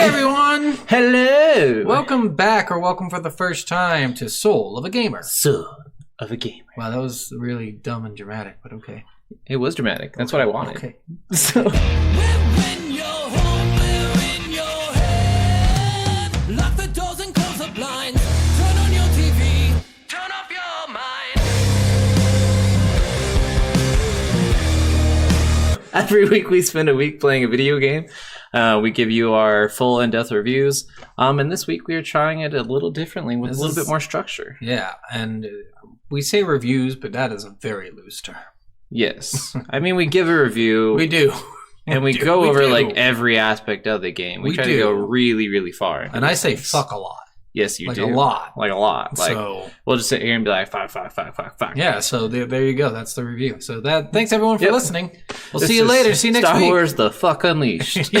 everyone! Hello! Welcome back, or welcome for the first time to Soul of a Gamer. Soul of a Gamer. Wow, that was really dumb and dramatic, but okay. It was dramatic. That's what I wanted. Okay. So, When you're home, we're in your head. Lock the doors and close the blinds. Turn on your TV. Turn off your mind. every week we spend a week playing a video game. We give you our full in-depth reviews. And this week we are trying it a little differently with a little bit more structure. Yeah, and we say reviews, but that is a very loose term. Yes. I mean, we give a review. We do. And we go over like every aspect of the game. We try to go really, really far. And I say fuck a lot. Yes, you like do. A lot. Like a lot. Like, so we'll just sit here and be like, fuck. Yeah, so there you go. That's the review. So thanks everyone for listening. We'll see you later. See you next week. Star Wars The Fuck Unleashed. We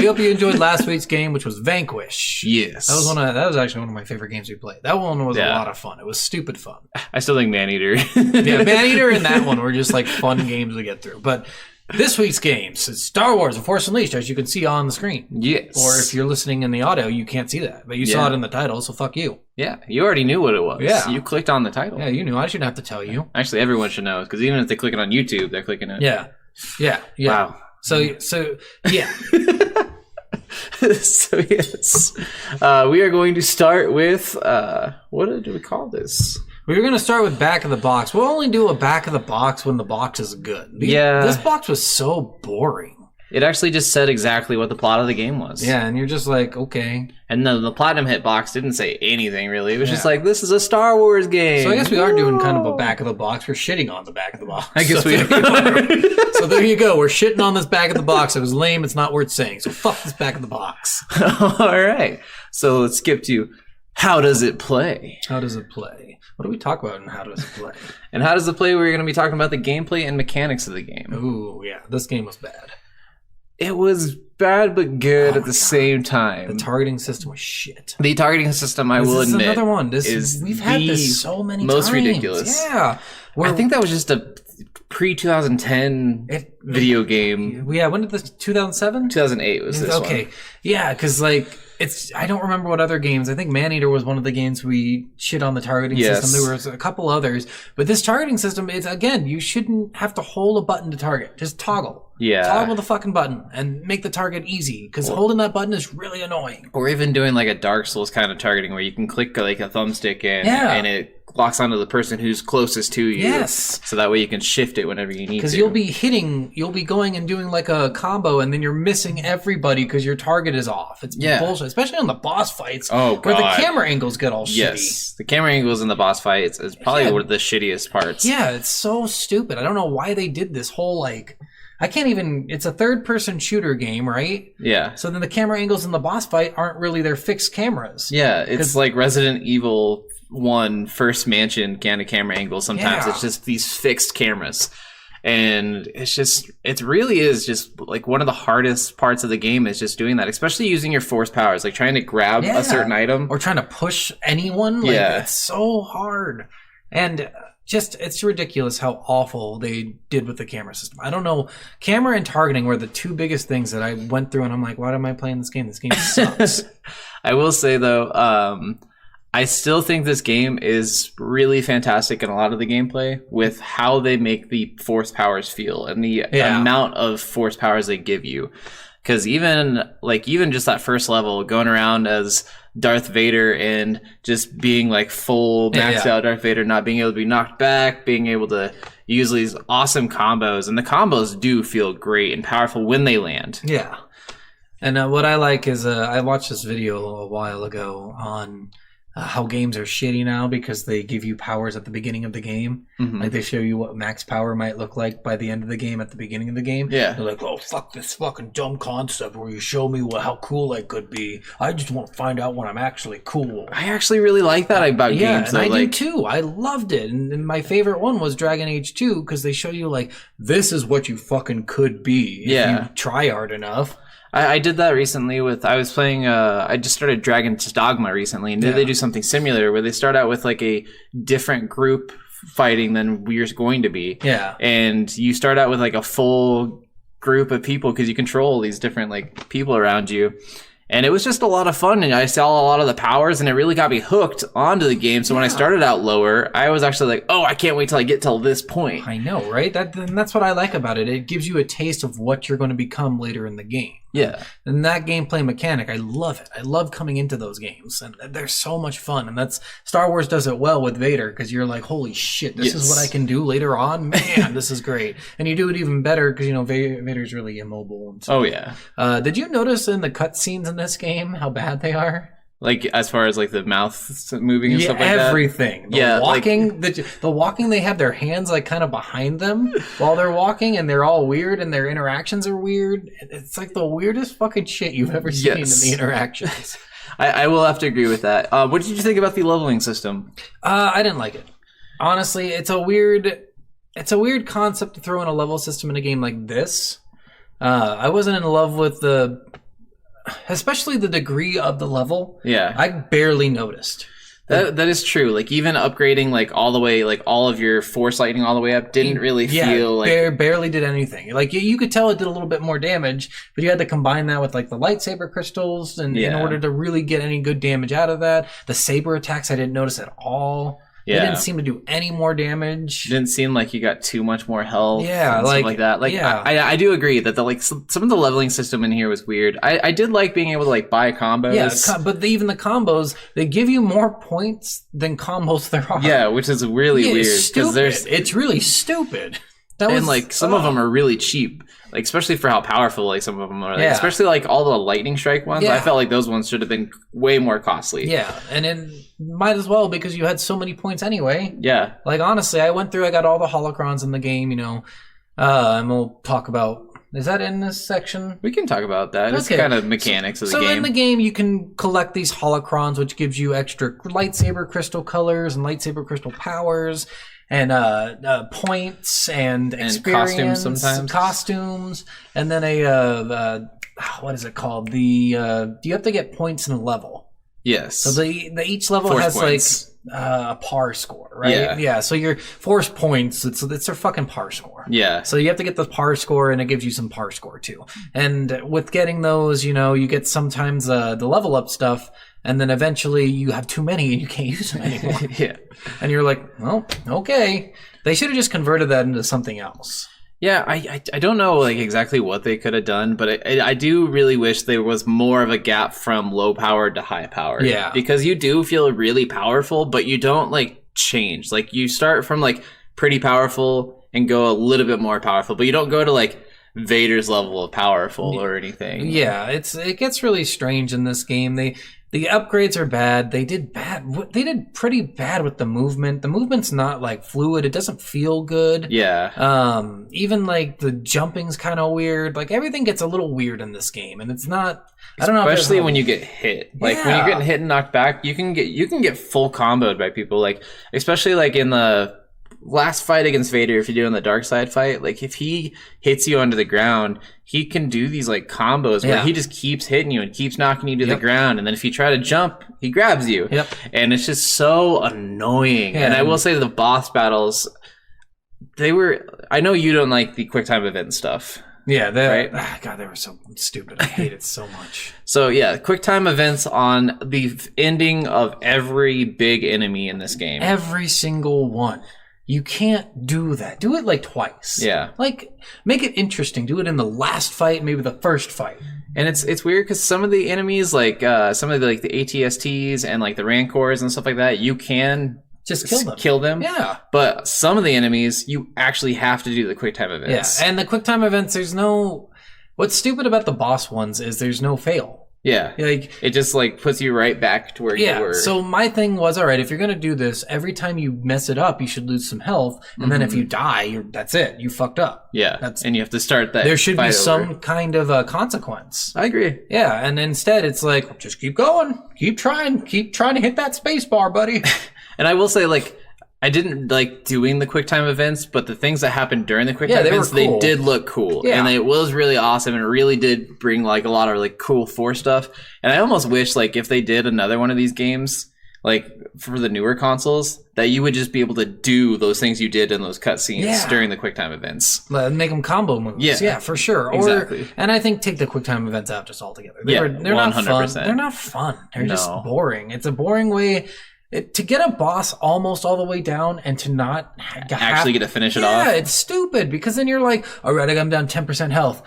hope you enjoyed last week's game, which was Vanquish. Yes. That was actually one of my favorite games we played. That one was a lot of fun. It was stupid fun. I still think Maneater. Yeah, Maneater and that one were just like fun games to get through. But this week's games is Star Wars The Force Unleashed, as you can see on the screen. Yes. Or if you're listening in the audio, you can't see that. But you saw it in the title, so fuck you. Yeah, you already knew what it was. Yeah. You clicked on the title. Yeah, you knew. I shouldn't have to tell you. Actually, everyone should know, because even if they click it on YouTube, they're clicking it. Yeah. Wow. So yeah. So, yes. We are going to start with, what do we call this? We were going to start with back of the box. We'll only do a back of the box when the box is good. This box was so boring. It actually just said exactly what the plot of the game was. Yeah, and you're just like, okay. And the Platinum Hit box didn't say anything, really. It was just like, this is a Star Wars game. So I guess we are doing kind of a back of the box. We're shitting on the back of the box. I guess we are. So there you go. We're shitting on this back of the box. It was lame. It's not worth saying. So fuck this back of the box. All right. So let's skip to how does it play? How does it play? What do we talk about in how does it play? And how does it play? We're going to be talking about the gameplay and mechanics of the game. Ooh, yeah. This game was bad. It was bad but good at the same time. The targeting system was shit. The targeting system, I will admit, another one. We've had this so many times. Most ridiculous. Yeah. I think that was just a pre-2010 video game. Yeah, when did this, 2007? 2008 was this one. Okay. Yeah, because like, I don't remember what other games. I think Maneater was one of the games we shit on the targeting system. There was a couple others. But this targeting system, it's, again, you shouldn't have to hold a button to target. Just toggle. Yeah. Toggle the fucking button and make the target easy. Because holding that button is really annoying. Or even doing like a Dark Souls kind of targeting where you can click like a thumbstick in and it locks onto the person who's closest to you. Yes. So that way you can shift it whenever you need to. Because you'll be going and doing like a combo and then you're missing everybody because your target is off. It's bullshit. Especially on the boss fights. Oh, God. Where the camera angles get all shitty. Yes. The camera angles in the boss fights is probably one of the shittiest parts. Yeah, it's so stupid. I don't know why they did this whole like... it's a third-person shooter game, right? Yeah. So then the camera angles in the boss fight aren't really their fixed cameras. Yeah, it's like Resident Evil 1 First Mansion kind of camera angle. Sometimes it's just these fixed cameras. And it really is just like one of the hardest parts of the game is just doing that, especially using your force powers, like trying to grab a certain item. Or trying to push anyone. Like, it's so hard. And... it's ridiculous how awful they did with the camera system. I don't know. Camera and targeting were the two biggest things that I went through, and I'm like, why am I playing this game? This game sucks. I will say, though, I still think this game is really fantastic in a lot of the gameplay with how they make the force powers feel and the amount of force powers they give you. Because even just that first level, going around as Darth Vader and just being like full maxed out Darth Vader, not being able to be knocked back, being able to use these awesome combos. And the combos do feel great and powerful when they land. Yeah. And what I like is I watched this video a while ago on... how games are shitty now because they give you powers at the beginning of the game. Mm-hmm. Like they show you what max power might look like by the end of the game at the beginning of the game. Yeah. They're like, oh, fuck this fucking dumb concept where you show me how cool I could be. I just want to find out when I'm actually cool. I actually really like that about games. Yeah, and I do too. I loved it. And my favorite one was Dragon Age 2 because they show you like, this is what you fucking could be if you try hard enough. I did that recently I was playing, I just started Dragon's Dogma recently, and they do something similar where they start out with like a different group fighting than we're going to be. Yeah. And you start out with like a full group of people because you control these different like people around you. And it was just a lot of fun, and I saw a lot of the powers, and it really got me hooked onto the game. So when I started out lower, I was actually like, oh, I can't wait till I get till this point. I know, right? That's what I like about it. It gives you a taste of what you're going to become later in the game. Yeah. And that gameplay mechanic, I love it. I love coming into those games, and they're so much fun. And that's Star Wars does it well with Vader, because you're like, holy shit, this is what I can do later on. Man, this is great. And you do it even better because, you know, Vader's really immobile. And so. Oh, yeah. Did you notice in the cutscenes in this game how bad they are? Like, as far as, like, the mouth moving and stuff like that? Everything. The walking, like, the walking, they have their hands, like, kind of behind them while they're walking, and they're all weird, and their interactions are weird. It's, like, the weirdest fucking shit you've ever seen in the interactions. I will have to agree with that. What did you think about the leveling system? I didn't like it. Honestly, it's a weird concept to throw in a level system in a game like this. I wasn't in love with especially the degree of the level. Yeah. I barely noticed. That is true. Like, even upgrading, like, all the way, like, all of your force lightning all the way up didn't really feel like... barely did anything. Like, you could tell it did a little bit more damage, but you had to combine that with, like, the lightsaber crystals in order to really get any good damage out of that. The saber attacks I didn't notice at all. Yeah. It didn't seem to do any more damage. Didn't seem like you got too much more health. Yeah, and stuff like that. Like, I do agree that some of the leveling system in here was weird. I did like being able to like buy combos. Yeah, but even the combos, they give you more points than combos there are. Yeah, which is really weird. It's really stupid. Some of them are really cheap. Like, especially for how powerful, like, some of them are. Like, especially, like, all the lightning strike ones. I felt like those ones should have been way more costly. Yeah, and then might as well, because you had so many points anyway. Yeah. Like, honestly, I got all the holocrons in the game, you know. And we'll talk about... Is that in this section? We can talk about that. It's kind of mechanics of the game. So in the game, you can collect these holocrons, which gives you extra lightsaber crystal colors and lightsaber crystal powers. And points and experience, costumes, and then what is it called? You have to get points in a level. Yes. So each level has points. Like a par score, right? Yeah. So your force points, it's their fucking par score. Yeah. So you have to get the par score, and it gives you some par score too. And with getting those, you know, you get sometimes the level up stuff. And then eventually you have too many and you can't use them anymore. Yeah. And you're like, well, okay. They should have just converted that into something else. Yeah, I don't know like exactly what they could have done, but I do really wish there was more of a gap from low power to high power. Yeah. Because you do feel really powerful, but you don't like change. Like you start from like pretty powerful and go a little bit more powerful, but you don't go to like Vader's level of powerful or anything. Yeah, it gets really strange in this game. The upgrades are bad. They did pretty bad with the movement. The movement's not like fluid. It doesn't feel good. Yeah. Even like the jumping's kind of weird. Like everything gets a little weird in this game, and it's not. I don't know. Especially when you get hit. Like when you're getting hit and knocked back, you can get full comboed by people. Like especially like in the last fight against Vader, if you're doing the dark side fight, like if he hits you onto the ground, he can do these like combos where he just keeps hitting you and keeps knocking you to the ground, and then if you try to jump, he grabs you. Yep. And it's just so annoying. And I will say the boss battles, I know you don't like the quick time event stuff. Yeah, right? God, they were so stupid. I hate it so much. So yeah, quick time events on the ending of every big enemy in this game. Every single one. You can't do that. Do it like twice. Yeah. Like, make it interesting. Do it in the last fight, maybe the first fight. And it's weird because some of the enemies, like some of the ATSTs and like the Rancors and stuff like that, you can just kill them. Yeah. But some of the enemies, you actually have to do the quick time events. Yeah. And the quick time events, what's stupid about the boss ones is there's no fail. Yeah, like it just like puts you right back to where you were. So my thing was, all right, if you're gonna do this, every time you mess it up, you should lose some health, and then if you die, that's it. You fucked up. Yeah, and you have to start that. There should be some kind of consequence. I agree. Yeah, and instead it's like just keep going, keep trying to hit that space bar, buddy. And I will say, like, I didn't like doing the QuickTime events, but the things that happened during the QuickTime events, they did look cool. Yeah. And it was really awesome, and it really did bring like a lot of like cool Force stuff. And I almost wish like if they did another one of these games, like for the newer consoles, that you would just be able to do those things you did in those cutscenes during the QuickTime events. Make them combo moves. Yeah, for sure. Exactly. And I think take the QuickTime events out just altogether. They're 100%. Not fun. They're not fun. They're just boring. It's a boring way to get a boss almost all the way down and to not actually get to finish it off. Yeah, it's stupid because then you're like, all right, I'm down 10% health.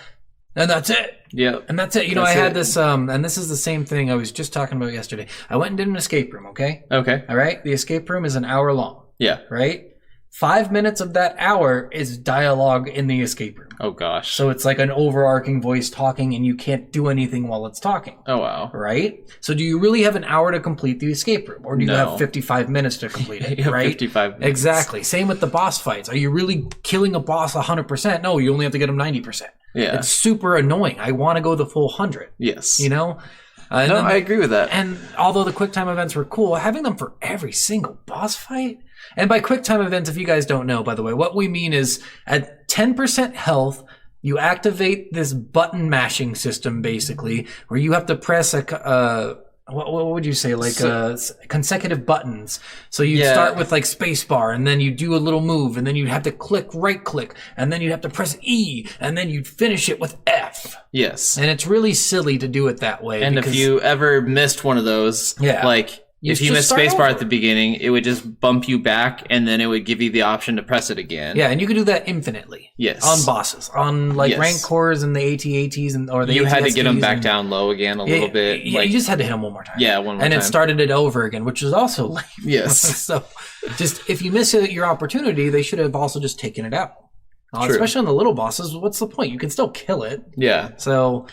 And that's it. Yeah. And that's it. I had this, and this is the same thing I was just talking about yesterday. I went and did an escape room, okay? Okay. All right? The escape room is an hour long. Yeah. Right? 5 minutes of that hour is dialogue in the escape room. Oh, gosh. So it's like an overarching voice talking, and you can't do anything while it's talking. Oh, wow. Right? So do you really have an hour to complete the escape room? Or do you have 55 minutes to complete it? Right? 55 minutes. Exactly. Same with the boss fights. Are you really killing a boss 100%? No, you only have to get him 90%. Yeah. It's super annoying. I want to go the full 100. Yes. I agree with that. And although the QuickTime events were cool, having them for every single boss fight. And by QuickTime events, if you guys don't know, by the way, what we mean is at 10% health, you activate this button mashing system, basically, where you have to press what would you say? Consecutive buttons. So you start with like spacebar, and then you do a little move, and then you have to right click, and then you have to press E, and then you finish it with F. Yes. And it's really silly to do it that way. And if you ever missed one of those, if you missed spacebar at the beginning, it would just bump you back, and then it would give you the option to press it again. Yeah, and you could do that infinitely. Yes. On bosses. On rank cores and the AT-ATs or the You had to ATSTs get them back down low again a little bit. Yeah, you just had to hit them one more time. Yeah, one more time. And time. it started it over again, which is also lame. Yes. So just if you miss your opportunity, they should have also just taken it out. Especially on the little bosses, what's the point? You can still kill it. Yeah. So...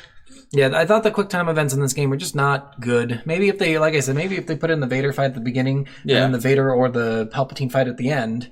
yeah, I thought the QuickTime events in this game were just not good. Maybe if they, like I said, if they put in the Vader fight at the beginning and then the Vader or the Palpatine fight at the end,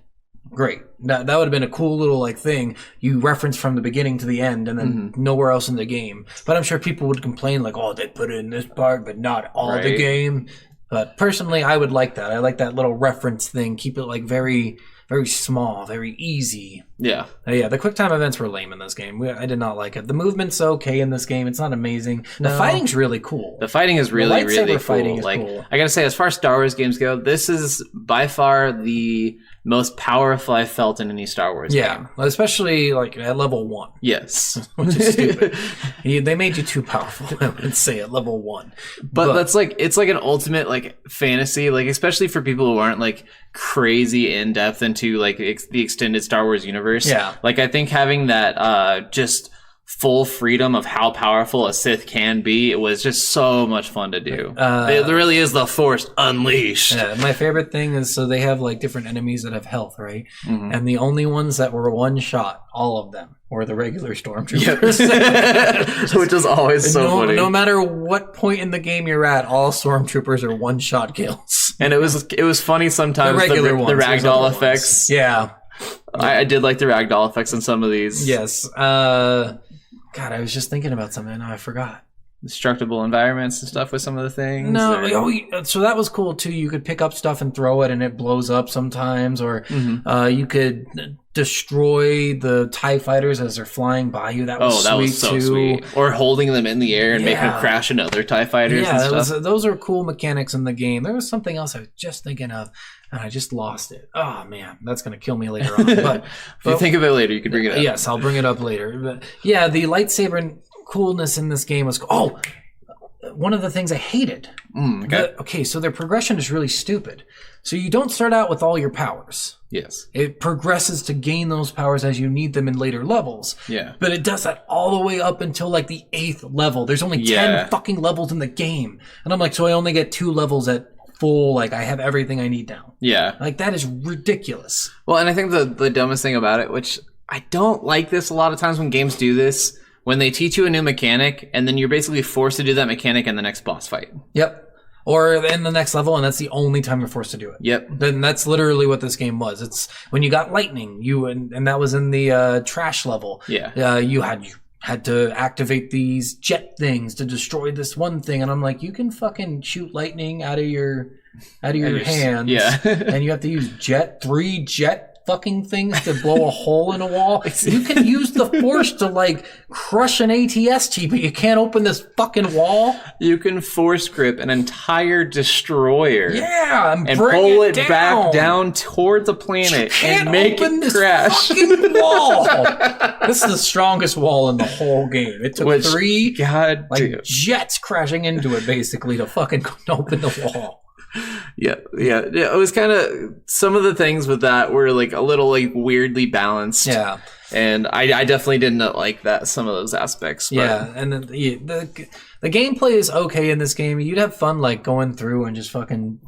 great. That would have been a cool little thing you reference from the beginning to the end and then nowhere else in the game. But I'm sure people would complain they put in this part but not all the game. But personally, I would like that. I like that little reference thing. Keep it very... very small, very easy. Yeah. The QuickTime events were lame in this game. I did not like it. The movement's okay in this game. It's not amazing. The fighting's really cool. The fighting is really, really cool. Fighting is cool. I gotta say, as far as Star Wars games go, this is by far the most powerful I've felt in any Star Wars game. Especially at level 1. Yes. Which is stupid. They made you too powerful, I would say, at level 1. But that's it's an ultimate fantasy, especially for people who aren't crazy in depth into the extended Star Wars universe. Yeah. I think having that just full freedom of how powerful a Sith can be, it was just so much fun to do. It really is the Force unleashed. Yeah, my favorite thing is they have different enemies that have health, right? Mm-hmm. And the only ones that were one shot, all of them, were the regular stormtroopers. Yep. Which is always so funny. No matter what point in the game you're at, all stormtroopers are one shot kills. And it was funny sometimes the ragdoll effects. Yeah. I did like the ragdoll effects in some of these. Yes. God, I was just thinking about something. Now I forgot. Destructible environments and stuff with some of the things. So that was cool too. You could pick up stuff and throw it, and it blows up sometimes. Or you could destroy the TIE fighters as they're flying by you. That was sweet. Or holding them in the air and making them crash into other TIE fighters. Yeah, those are cool mechanics in the game. There was something else I was just thinking of, and I just lost it. Oh man, that's gonna kill me later on. But if you think of it later, you can bring it up. Yes, I'll bring it up later. But yeah, the lightsaber coolness in this game was one of the things I hated. So their progression is really stupid. So you don't start out with all your powers. Yes. It progresses to gain those powers as you need them in later levels. Yeah. But it does that all the way up until the 8th level. There's only 10 fucking levels in the game. And I'm so I only get 2 levels at full, I have everything I need now. Yeah. That is ridiculous. Well, and I think the dumbest thing about it, which I don't like this a lot of times when games do this, when they teach you a new mechanic, and then you're basically forced to do that mechanic in the next boss fight. Yep. Or in the next level, and that's the only time you're forced to do it. Yep. Then that's literally what this game was. It's when you got lightning, and that was in the trash level. Yeah. You had to activate these jet things to destroy this one thing, and I'm you can fucking shoot lightning out of your hands. Yeah. And you have to use 3 jet fucking things to blow a hole in a wall. You can use the Force to, like, crush an ATST, but you can't open this fucking wall. You can Force grip an entire destroyer. Yeah, and pull it back down towards the planet and make it crash. Fucking wall. This is the strongest wall in the whole game. It took three jets crashing into it, basically, to fucking open the wall. Yeah. It was kind of, some of the things with that were like a little like weirdly balanced. Yeah. And I definitely didn't like that, some of those aspects. But. Yeah, and the gameplay is okay in this game. You'd have fun like going through and just fucking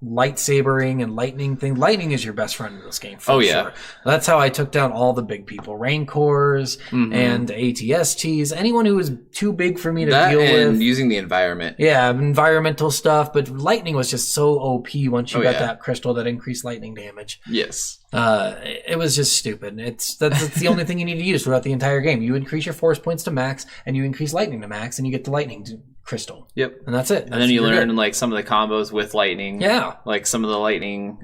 lightsabering and lightning thing. Lightning is your best friend in this game. For sure. That's how I took down all the big people, Rancors and ATSTs. Anyone who was too big for me to deal with. Using the environment. Yeah, environmental stuff. But lightning was just so OP once you got that crystal that increased lightning damage. Yes. It was just stupid. That's the only thing you need to use throughout the entire game. You increase your force points to max, and you increase lightning to max, and you get the lightning crystal. Yep. And that's it. And then you learn like some of the combos with lightning. Yeah. Like some of the lightning.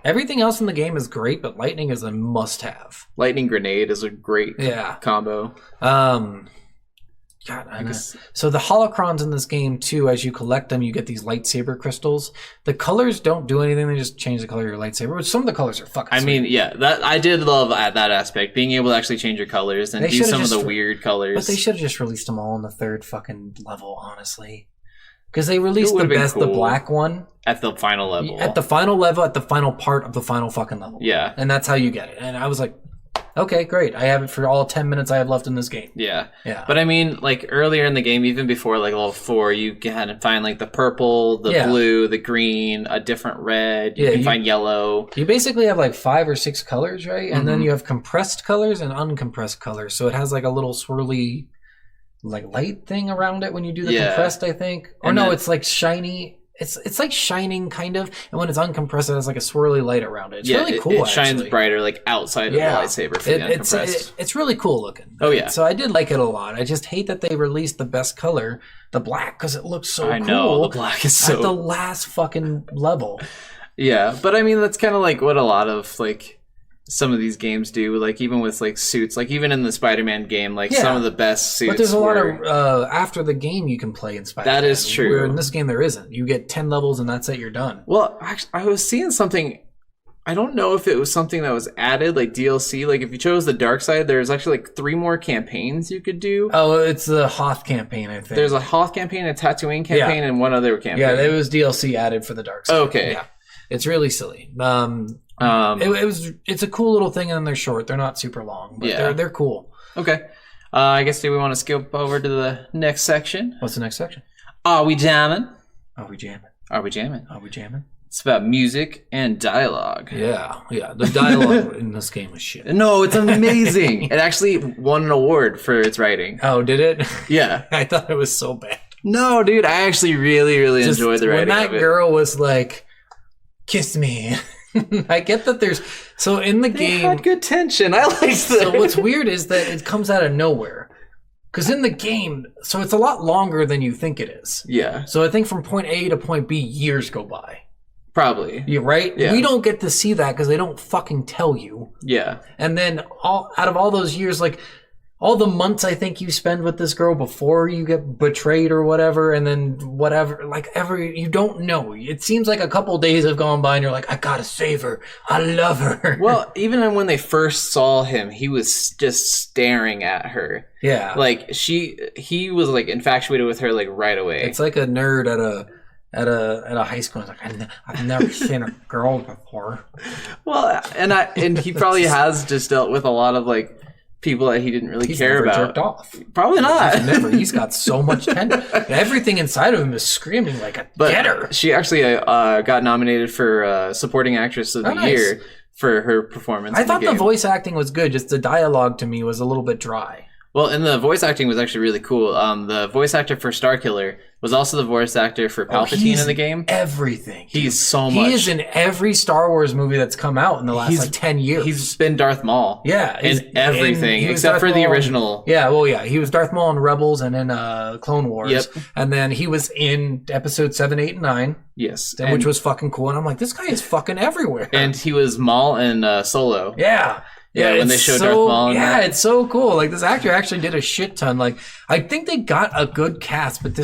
Everything else in the game is great, but lightning is a must-have. Lightning grenade is a great combo. God, so the holocrons in this game too, as you collect them, you get these lightsaber crystals. The colors don't do anything; they just change the color of your lightsaber. Which some of the colors are fucking. Sweet. That I did love that aspect, being able to actually change your colors and do some of the weird colors. But they should have just released them all in the third fucking level, honestly, because they released the black one at the final level. At the final level, at the final part of the final fucking level. Yeah, and that's how you get it. And I was like, okay, great. I have it for all 10 minutes I have left in this game. Yeah. But I mean, like earlier in the game, even before like level 4, you can find like the purple, the blue, the green, a different red. You can find yellow. You basically have like 5 or 6 colors, right? And then you have compressed colors and uncompressed colors. So it has like a little swirly like light thing around it when you do the compressed, I think. Or no, it's like shiny. It's like shining kind of, and when it's uncompressed, it has like a swirly light around it. It's really cool. It shines brighter like outside of the lightsaber for the uncompressed. It's really cool looking. Oh yeah. So I did like it a lot. I just hate that they released the best color, the black, because it looks so cool. I know, the black is so... At the last fucking level. Yeah, but I mean, that's kind of like what a lot of like... some of these games do, like even with like suits, like even in the Spider-Man game, like some of the best suits. But there's a lot of after the game you can play in Spider-Man. That is true. Where in this game there isn't. You get 10 levels and that's it. You're done. Well, actually, I was seeing something. I don't know if it was something that was added, like DLC. Like if you chose the dark side, there's actually like 3 more campaigns you could do. Oh, it's the Hoth campaign, I think. There's a Hoth campaign, a Tatooine campaign, and one other campaign. Yeah, there was DLC added for the dark side. Okay. Yeah, it's really silly. It's a cool little thing, and they're short. They're not super long, but they're cool. Okay. I guess do we want to skip over to the next section? What's the next section? Are we jamming? Are we jamming? Are we jamming? Are we jamming? It's about music and dialogue. Yeah. The dialogue in this game is shit. No, it's amazing. It actually won an award for its writing. Oh, did it? Yeah. I thought it was so bad. No, dude, I actually really enjoyed the writing. When that girl was like, "Kiss me." I get that there's in the game had good tension. I liked that. So what's weird is that it comes out of nowhere. Because in the game, so it's a lot longer than you think it is. Yeah. So I think from point A to point B, years go by. Probably. You're right? Yeah. We don't get to see that because they don't fucking tell you. Yeah. And then out of all those years, like all the months I think you spend with this girl before you get betrayed or whatever, and then whatever, like you don't know. It seems like a couple days have gone by and you're like, I gotta save her. I love her. Well, even when they first saw him, he was just staring at her. Yeah. Like he was like infatuated with her like right away. It's like a nerd at a high school. It's like, I've never seen a girl before. Well, and he probably has just dealt with a lot of like people that he didn't really care about. Jerked off. Probably not. He's got so much tension. Everything inside of him is screaming like get her. She actually got nominated for supporting actress of the year for her performance. I thought the voice acting was good. Just the dialogue to me was a little bit dry. Well, and the voice acting was actually really cool. The voice actor for Starkiller was also the voice actor for Palpatine in the game. Everything. He's so much. He is in every Star Wars movie that's come out in the last 10 years. He's been Darth Maul. Yeah. In everything except for the original. Yeah, well, yeah. He was Darth Maul in Rebels and in Clone Wars. Yep. And then he was in episode 7, 8, and 9. Yes. Which was fucking cool. And I'm like, this guy is fucking everywhere. And he was Maul in Solo. Yeah. Yeah, when they showed Darth Maul. Yeah, it's so cool. Like, this actor actually did a shit ton. Like, I think they got a good cast, but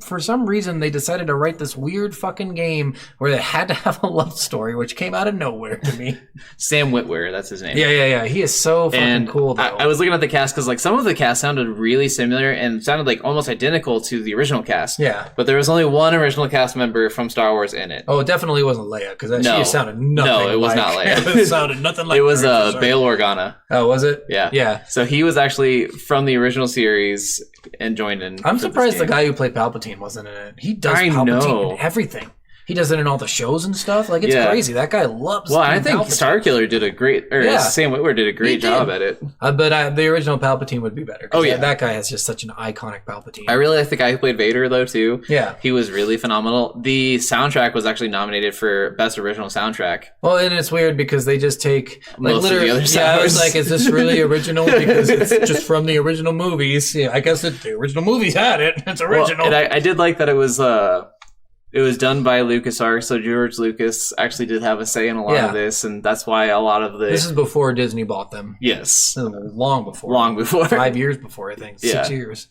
for some reason they decided to write this weird fucking game where they had to have a love story, which came out of nowhere to me. Sam Witwer, that's his name. Yeah. He is so fucking cool, though. I was looking at the cast because, like, some of the cast sounded really similar and sounded like almost identical to the original cast. Yeah. But there was only one original cast member from Star Wars in it. Oh, it definitely wasn't Leia, because she sounded nothing like... No, it was not Leia. It sounded nothing like... It was Bail Organa. Oh, was it? Yeah. Yeah. So he was actually from the original series and joined in. I'm surprised the guy who played Palpatine wasn't in it. He does Palpatine in everything. He does it in all the shows and stuff. Like, it's crazy. That guy loves. Well, I think Starkiller did a great, Sam Witwer did a great job at it. But the original Palpatine would be better. Oh yeah, that guy has just such an iconic Palpatine. I really like the guy who played Vader though too. Yeah, he was really phenomenal. The soundtrack was actually nominated for best original soundtrack. Well, and it's weird because they just take most of the other sounds. Yeah, I was like, is this really original? Because it's just from the original movies. Yeah, I guess the original movies had it. It's original. Well, and I did like that it was done by LucasArts, so George Lucas actually did have a say in a lot of this, and that's why a lot of the... This is before Disney bought them. Yes. Long before. 5 years before, I think. 6 years.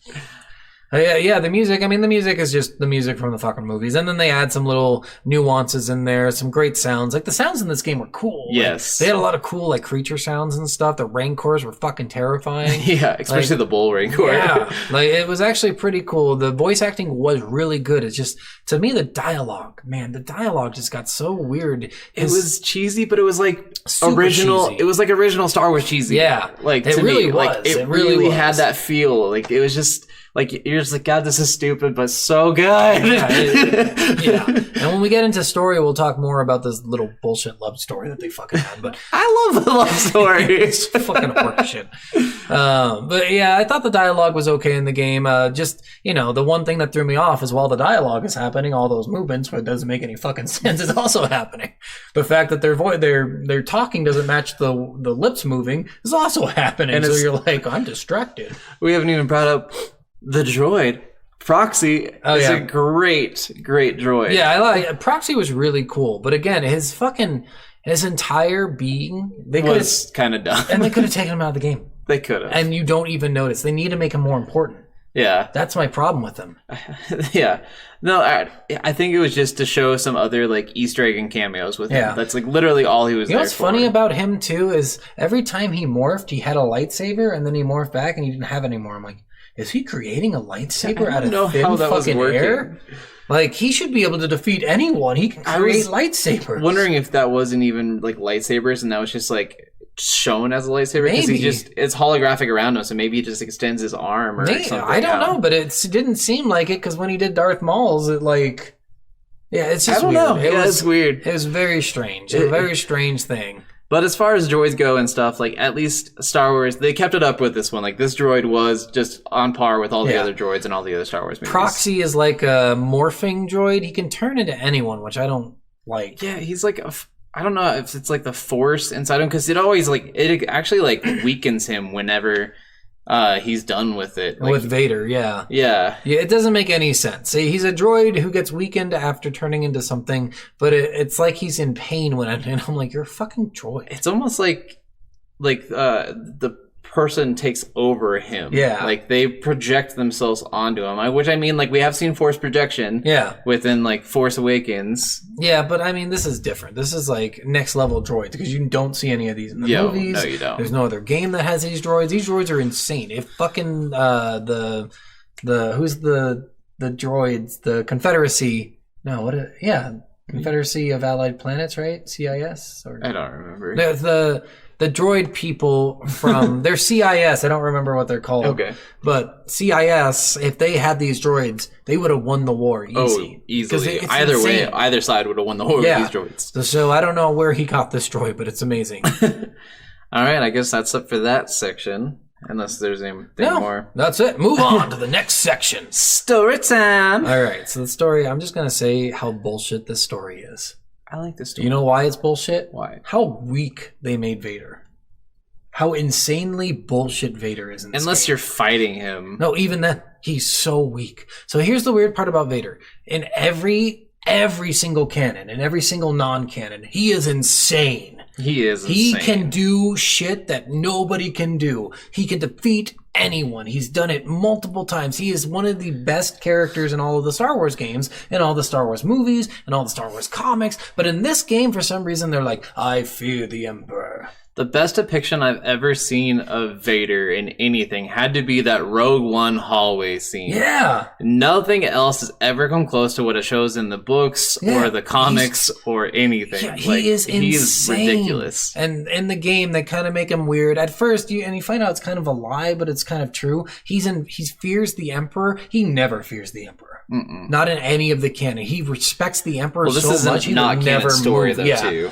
Yeah, the music. I mean, the music is just the music from the fucking movies. And then they add some little nuances in there, some great sounds. Like, the sounds in this game were cool. Yes. Like, they had a lot of cool, like, creature sounds and stuff. The Rancors were fucking terrifying. Yeah, especially the Bull Rancor. Yeah, like, it was actually pretty cool. The voice acting was really good. It's just, to me, the dialogue just got so weird. It was cheesy, but it was, like, original. Cheesy. It was, like, original Star Wars cheesy. Yeah. Like, it to really me, was. like, it really had that feel. Like, it was just... Like, you're just like, God, this is stupid, but so good. Yeah. And when we get into story, we'll talk more about this little bullshit love story that they fucking had. But I love the love story. It's fucking horseshit. But yeah, I thought the dialogue was okay in the game. Just, the one thing that threw me off is while the dialogue is happening, all those movements, where it doesn't make any fucking sense, is also happening. The fact that their talking doesn't match the lips moving is also happening. And so you're like, I'm distracted. We haven't even brought up the droid. Proxy is a great droid. Yeah, I like Proxy was really cool, but again, his entire being was kind of dumb, and they could have taken him out of the game. They could have, and you don't even notice. They need to make him more important. Yeah, that's my problem with him. Yeah, no, I think it was just to show some other like Easter egg and cameos with him. That's like literally all he was. You know what's funny about him too is every time he morphed, he had a lightsaber, and then he morphed back, and he didn't have any more. I'm like, is he creating a lightsaber out of thin fucking air? Like, he should be able to defeat anyone. He can create lightsabers. Wondering if that wasn't even like lightsabers, and that was just like shown as a lightsaber because it's holographic around him, so maybe he just extends his arm or something. I don't know, but it didn't seem like it because when he did Darth Maul's, it's just weird. Know. It's weird. It was very strange. A very strange thing. But as far as droids go and stuff, like, at least Star Wars, they kept it up with this one. Like, this droid was just on par with all the other droids in all the other Star Wars movies. Proxy is like a morphing droid. He can turn into anyone, which I don't like. Yeah, he's like I don't know if it's like the Force inside him, because it always, like, it actually, like, weakens him whenever he's done with it. Like, with Vader, yeah. Yeah. Yeah, it doesn't make any sense. See, he's a droid who gets weakened after turning into something, but it's like he's in pain and I'm like, you're a fucking droid. It's almost like the person takes over him. Yeah. Like, they project themselves onto him. Which, I mean, like, we have seen Force projection. Yeah. Within, like, Force Awakens. Yeah, but, I mean, this is different. This is, like, next-level droids, because you don't see any of these in the movies. No, you don't. There's no other game that has these droids. These droids are insane. If fucking, who's the droids? The Confederacy. No, Confederacy of Allied Planets, right? CIS? I don't remember. The droid people from... They're CIS. I don't remember what they're called. Okay. But CIS, if they had these droids, they would have won the war easy. Oh, easily. Either way, either side would have won the war with these droids. So I don't know where he got this droid, but it's amazing. All right, I guess that's it for that section. unless there's anything more. That's it. Move on to the next section. Story time. All right, so the story, I'm just going to say how bullshit this story is. I like this story. You know why it's bullshit? Why? How weak they made Vader. How insanely bullshit Vader is in this Unless game. you're fighting him. No, even then, he's so weak. So here's the weird part about Vader. In every single canon, in every single non-canon, he is insane. He is insane. He can do shit that nobody can do. He can defeat anyone. He's done it multiple times. He is one of the best characters in all of the Star Wars games, in all the Star Wars movies, and all the Star Wars comics. But in this game, for some reason, they're like, I fear the Emperor. The best depiction I've ever seen of Vader in anything had to be that Rogue One hallway scene. Yeah. Nothing else has ever come close to what it shows in the books or the comics or anything. Yeah, he is insane. He's ridiculous. And in the game, they kind of make him weird. At first, you find out it's kind of a lie, but it's kind of true. He fears the Emperor. He never fears the Emperor. Mm-mm. Not in any of the canon. He respects the Emperor this so is much. He not will canon never story move. though, too.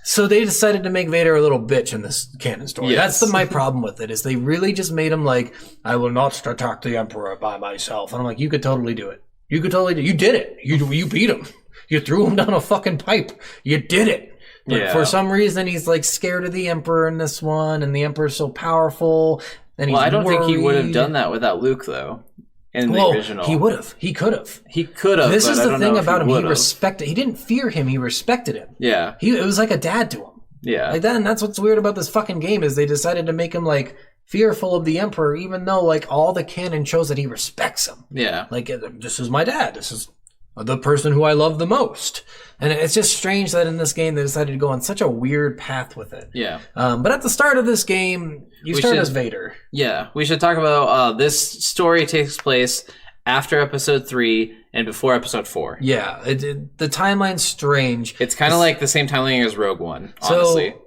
So they decided to make Vader a little bitch in this canon story. Yes. That's my problem with it, is they really just made him like, I will not attack the Emperor by myself. And I'm like, you could totally do it. You could totally do it. You did it. You beat him. You threw him down a fucking pipe. You did it. But for some reason, he's like scared of the Emperor in this one, and the Emperor's so powerful. And I don't think he would have done that without Luke, though. In the original, he would have. He could have. He could have. This is the thing about him. He would've. respected. He didn't fear him. He respected him. Yeah. It was like a dad to him. Yeah. Like that, and that's what's weird about this fucking game is they decided to make him like fearful of the Emperor, even though like all the canon shows that he respects him. Yeah. Like, this is my dad. This is the person who I love the most. And it's just strange that in this game they decided to go on such a weird path with it. Yeah. But at the start of this game, you start as Vader. Yeah. We should talk about this story takes place after episode 3 and before episode 4. Yeah. The timeline's strange. It's kind of like the same timeline as Rogue One, honestly. So,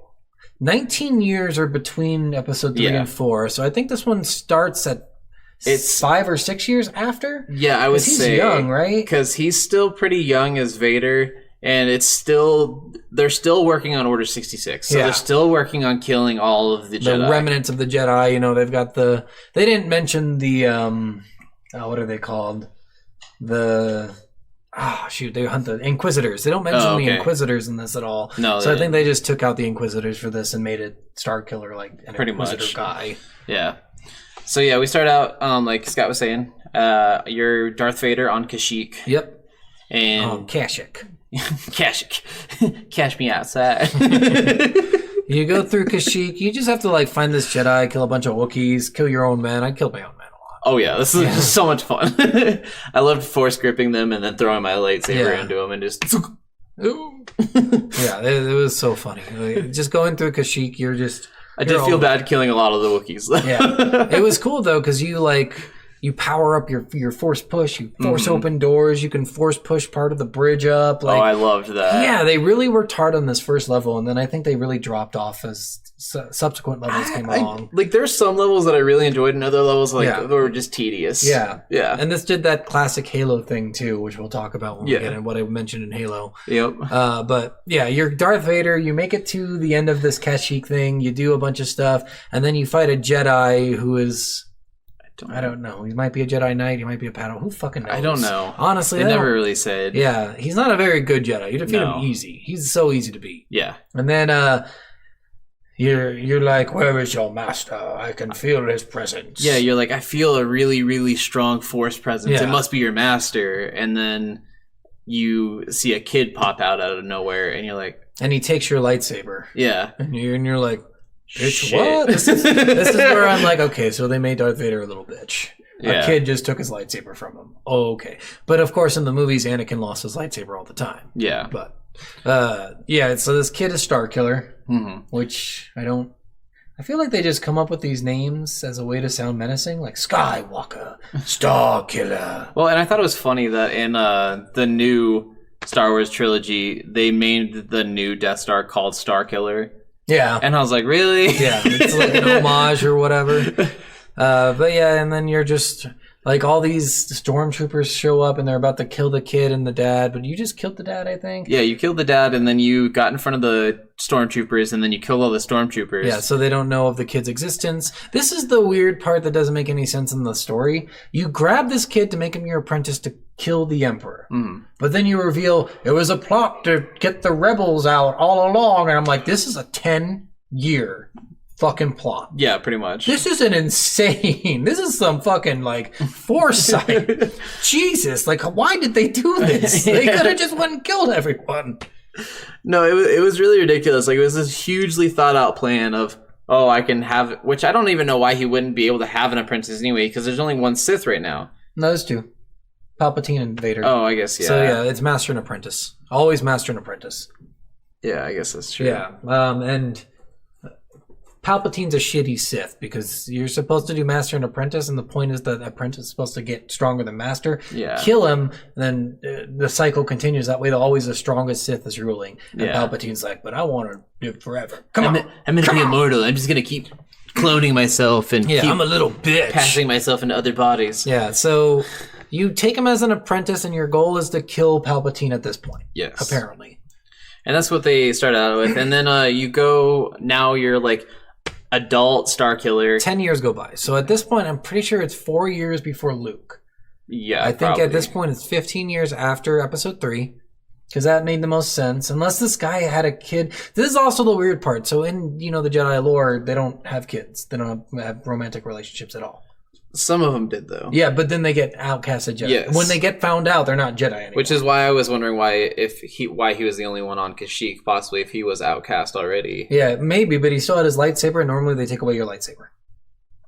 19 years are between episode 3 and 4. So I think this one starts at it's 5 or 6 years after? Yeah, I would say. He's young, right? Because he's still pretty young as Vader, and they're still working on Order 66. So they're still working on killing all of the Jedi. The remnants of the Jedi, they've got they didn't mention the, what are they called? They hunt the Inquisitors. They don't mention the Inquisitors in this at all. No, so I think they just took out the Inquisitors for this and made it Starkiller like an pretty Inquisitor much guy. Yeah. So yeah, we start out like Scott was saying. You're Darth Vader on Kashyyyk. Yep. And Kashyyyk. Kashyyyk. Cash me outside. You go through Kashyyyk. You just have to like find this Jedi, kill a bunch of Wookiees, kill your own men. I killed my own men a lot. Oh yeah, this is so much fun. I loved force gripping them and then throwing my lightsaber into them and just. Yeah, it was so funny. Like, just going through Kashyyyk, I did feel bad killing a lot of the Wookiees. Yeah, it was cool though because you power up your force push, you force open doors, you can force push part of the bridge up. Like, I loved that. Yeah, they really worked hard on this first level, and then I think they really dropped off as subsequent levels came along. There's some levels that I really enjoyed, and other levels were just tedious. Yeah, yeah. And this did that classic Halo thing too, which we'll talk about when we get in what I mentioned in Halo. Yep. But yeah, you're Darth Vader. You make it to the end of this Kashyyyk thing. You do a bunch of stuff, and then you fight a Jedi who is. I don't know. He might be a Jedi Knight. He might be a Padawan. Who fucking knows? I don't know. Honestly, they never really said. Yeah, he's not a very good Jedi. You defeat him easy. He's so easy to beat. Yeah. And then you're like, where is your master? I can feel his presence. Yeah, you're like, I feel a really, really strong force presence. Yeah. It must be your master. And then you see a kid pop out of nowhere, and you're like, and he takes your lightsaber. Yeah. And you're like. Bitch, what? This is where I'm like, okay, so they made Darth Vader a little bitch. Yeah. A kid just took his lightsaber from him. Oh, okay. But of course, in the movies, Anakin lost his lightsaber all the time. Yeah. But, so this kid is Starkiller, which I feel like they just come up with these names as a way to sound menacing, like Skywalker, Starkiller. Well, and I thought it was funny that in the new Star Wars trilogy, they made the new Death Star called Starkiller. Yeah. And I was like, really? Yeah, it's like an homage or whatever. But yeah, and then there's Like, all these stormtroopers show up and they're about to kill the kid and the dad, but you just killed the dad, I think? Yeah, you killed the dad and then you got in front of the stormtroopers and then you killed all the stormtroopers. Yeah, so they don't know of the kid's existence. This is the weird part that doesn't make any sense in the story. You grab this kid to make him your apprentice to kill the Emperor. But then you reveal it was a plot to get the rebels out all along. And I'm like, this is a 10-year fucking plot. Yeah, pretty much. This is an insane. This is some fucking like foresight. Jesus, like why did they do this? They could have just went and killed everyone. No, it was really ridiculous. Like, it was this hugely thought out plan of, oh, I can have, which I don't even know why he wouldn't be able to have an apprentice anyway, because there's only one Sith right now. No, there's two. Palpatine and Vader. Oh, I guess, yeah. So yeah, it's master and apprentice. Always master and apprentice. Yeah, I guess that's true. Yeah, and Palpatine's a shitty Sith because you're supposed to do master and apprentice, and the point is that apprentice is supposed to get stronger than master. Yeah. Kill him, and then the cycle continues. That way, always the strongest Sith is ruling. And Palpatine's like, but I want to live forever. I'm going to be immortal. I'm just going to keep cloning myself and keep I'm a little bitch. passing myself into other bodies. Yeah, so you take him as an apprentice, and your goal is to kill Palpatine at this point. Yes. Apparently. And that's what they started out with. And then you go, now you're like adult Star Killer. 10 years go by. So at this point, I'm pretty sure it's 4 years before Luke. Yeah, I think probably. at this point it's 15 years after Episode 3, because that made the most sense. Unless this guy had a kid. This is also the weird part. So in the Jedi lore, they don't have kids. They don't have romantic relationships at all. Some of them did, though. Yeah, but then they get outcasted Jedi. Yes. When they get found out, they're not Jedi anymore. Which is why I was wondering why he was the only one on Kashyyyk, possibly if he was outcast already. Yeah, maybe, but he still had his lightsaber, and normally they take away your lightsaber.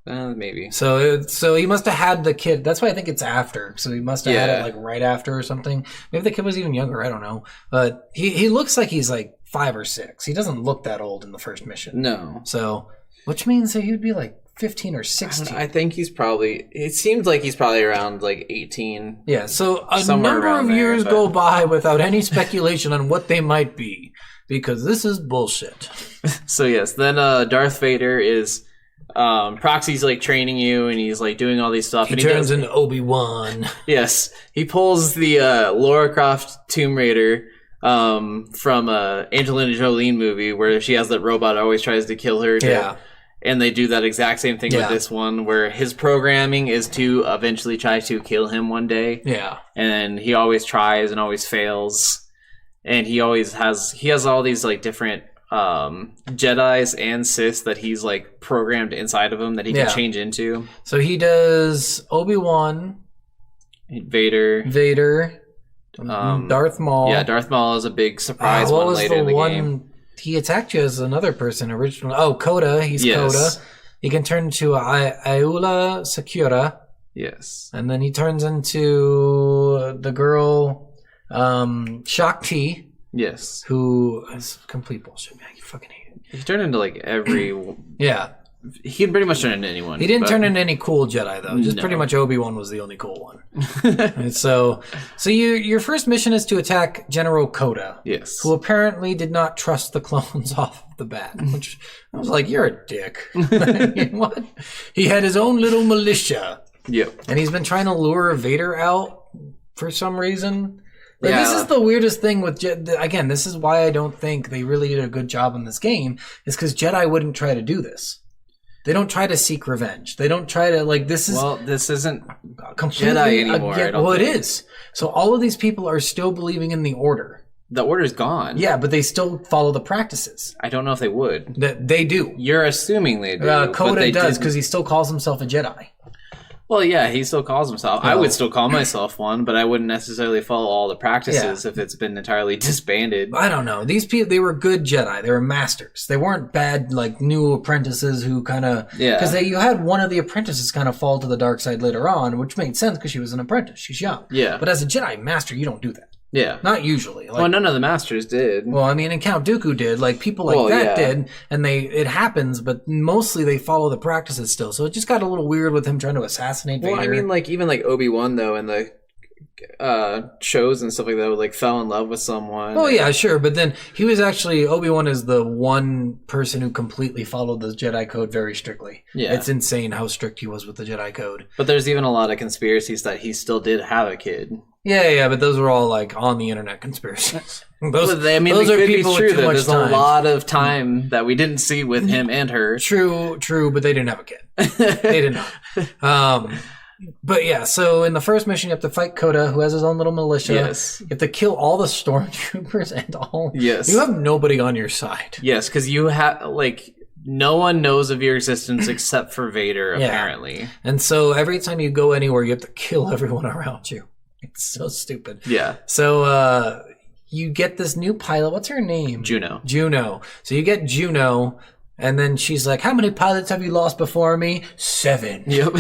Maybe. So he must have had the kid. That's why I think it's after. So he must have had it like right after or something. Maybe the kid was even younger. I don't know. But he looks like he's like 5 or 6. He doesn't look that old in the first mission. No. So, which means that he would be like 15 or 16. I think it seems like he's probably around like 18. Yeah, so a number of years go by without any speculation on what they might be, because this is bullshit. So yes, then Darth Vader is Proxy's like training you, and he's like doing all these stuff. He turns into Obi-Wan. Yes, he pulls the Lara Croft Tomb Raider from Angelina Jolie movie where she has that robot that always tries to kill her. Yeah. And they do that exact same thing with this one, where his programming is to eventually try to kill him one day. Yeah. And he always tries and always fails. And he has all these like different Jedis and Sith that he's like programmed inside of him that he can change into. So he does Obi-Wan, Vader, Darth Maul. Yeah, Darth Maul is a big surprise one later in the game. He attacked you as another person originally. Oh, Coda. He's Coda. He can turn into Ayula Secura. Yes. And then he turns into the girl Shakti. Yes. Who is complete bullshit, man. You fucking hate it. He turned into like every... Yeah. He can pretty much turn into anyone. He didn't turn into any cool Jedi, though. Just pretty much Obi-Wan was the only cool one. And so your first mission is to attack General Coda. Yes. Who apparently did not trust the clones off the bat. Which I was like, you're a dick. What? He had his own little militia. Yep. And he's been trying to lure Vader out for some reason. Like, this is the weirdest thing with again, this is why I don't think they really did a good job in this game, is because Jedi wouldn't try to do this. They don't try to seek revenge. They don't try to, like, this isn't completely Jedi anymore. It is. So all of these people are still believing in the Order. The Order's gone. Yeah, but they still follow the practices. I don't know if they would. They do. You're assuming they do. Coda does, because he still calls himself a Jedi. Well, yeah, he still calls himself. I would still call myself one, but I wouldn't necessarily follow all the practices if it's been entirely disbanded. I don't know. These people, they were good Jedi. They were masters. They weren't bad, like, new apprentices who kind of... Yeah. Because you had one of the apprentices kind of fall to the dark side later on, which made sense because she was an apprentice. She's young. Yeah. But as a Jedi master, you don't do that. Yeah. Not usually. Like, well, none of the masters did. Well, I mean, and Count Dooku did. Like, people like that did. And it happens, but mostly they follow the practices still. So it just got a little weird with him trying to assassinate Vader. Well, I mean, like, even like Obi-Wan, though, in the shows and stuff like that, like fell in love with someone. Oh yeah, sure. But then he was actually Obi-Wan is the one person who completely followed the Jedi Code very strictly. Yeah, it's insane how strict he was with the Jedi Code. But there's even a lot of conspiracies that he still did have a kid. Yeah, but those were all like on the internet conspiracies. Those are people with too much There's time. A lot of time that we didn't see with him and her. True, but they didn't have a kid. They did not. But yeah, so in the first mission, you have to fight Coda, who has his own little militia. Yes. You have to kill all the stormtroopers and all. Yes. You have nobody on your side. Yes, because you have, like, no one knows of your existence except for Vader, apparently. And so every time you go anywhere, you have to kill everyone around you. It's so stupid. Yeah. So you get this new pilot. What's her name? Juno. So you get Juno. And then she's like, how many pilots have you lost before me? 7. Yep.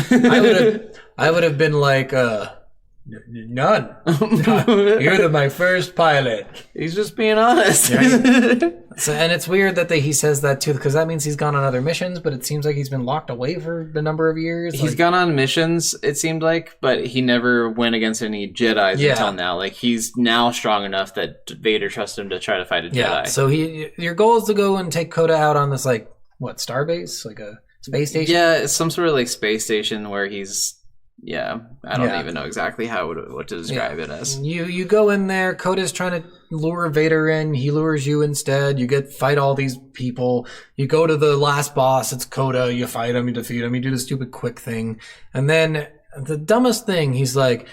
I would have been like, none. You're my first pilot. He's just being honest. Right? So, and it's weird that he says that too, because that means he's gone on other missions, but it seems like he's been locked away for a number of years. He's gone on missions, it seemed like, but he never went against any Jedis until now. Like, he's now strong enough that Vader trusts him to try to fight a Jedi. Yeah, so your goal is to go and take Coda out on this, like, what, starbase? Like a space station? Yeah, it's some sort of, like, space station where he's... Yeah, I don't even know exactly what to describe it as. You go in there. Coda's trying to lure Vader in. He lures you instead. You fight all these people. You go to the last boss. It's Coda. You fight him. You defeat him. You do the stupid quick thing, and then the dumbest thing. He's like,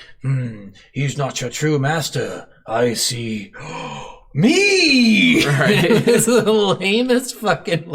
"He's not your true master. I see." Me. Right. It's the lamest fucking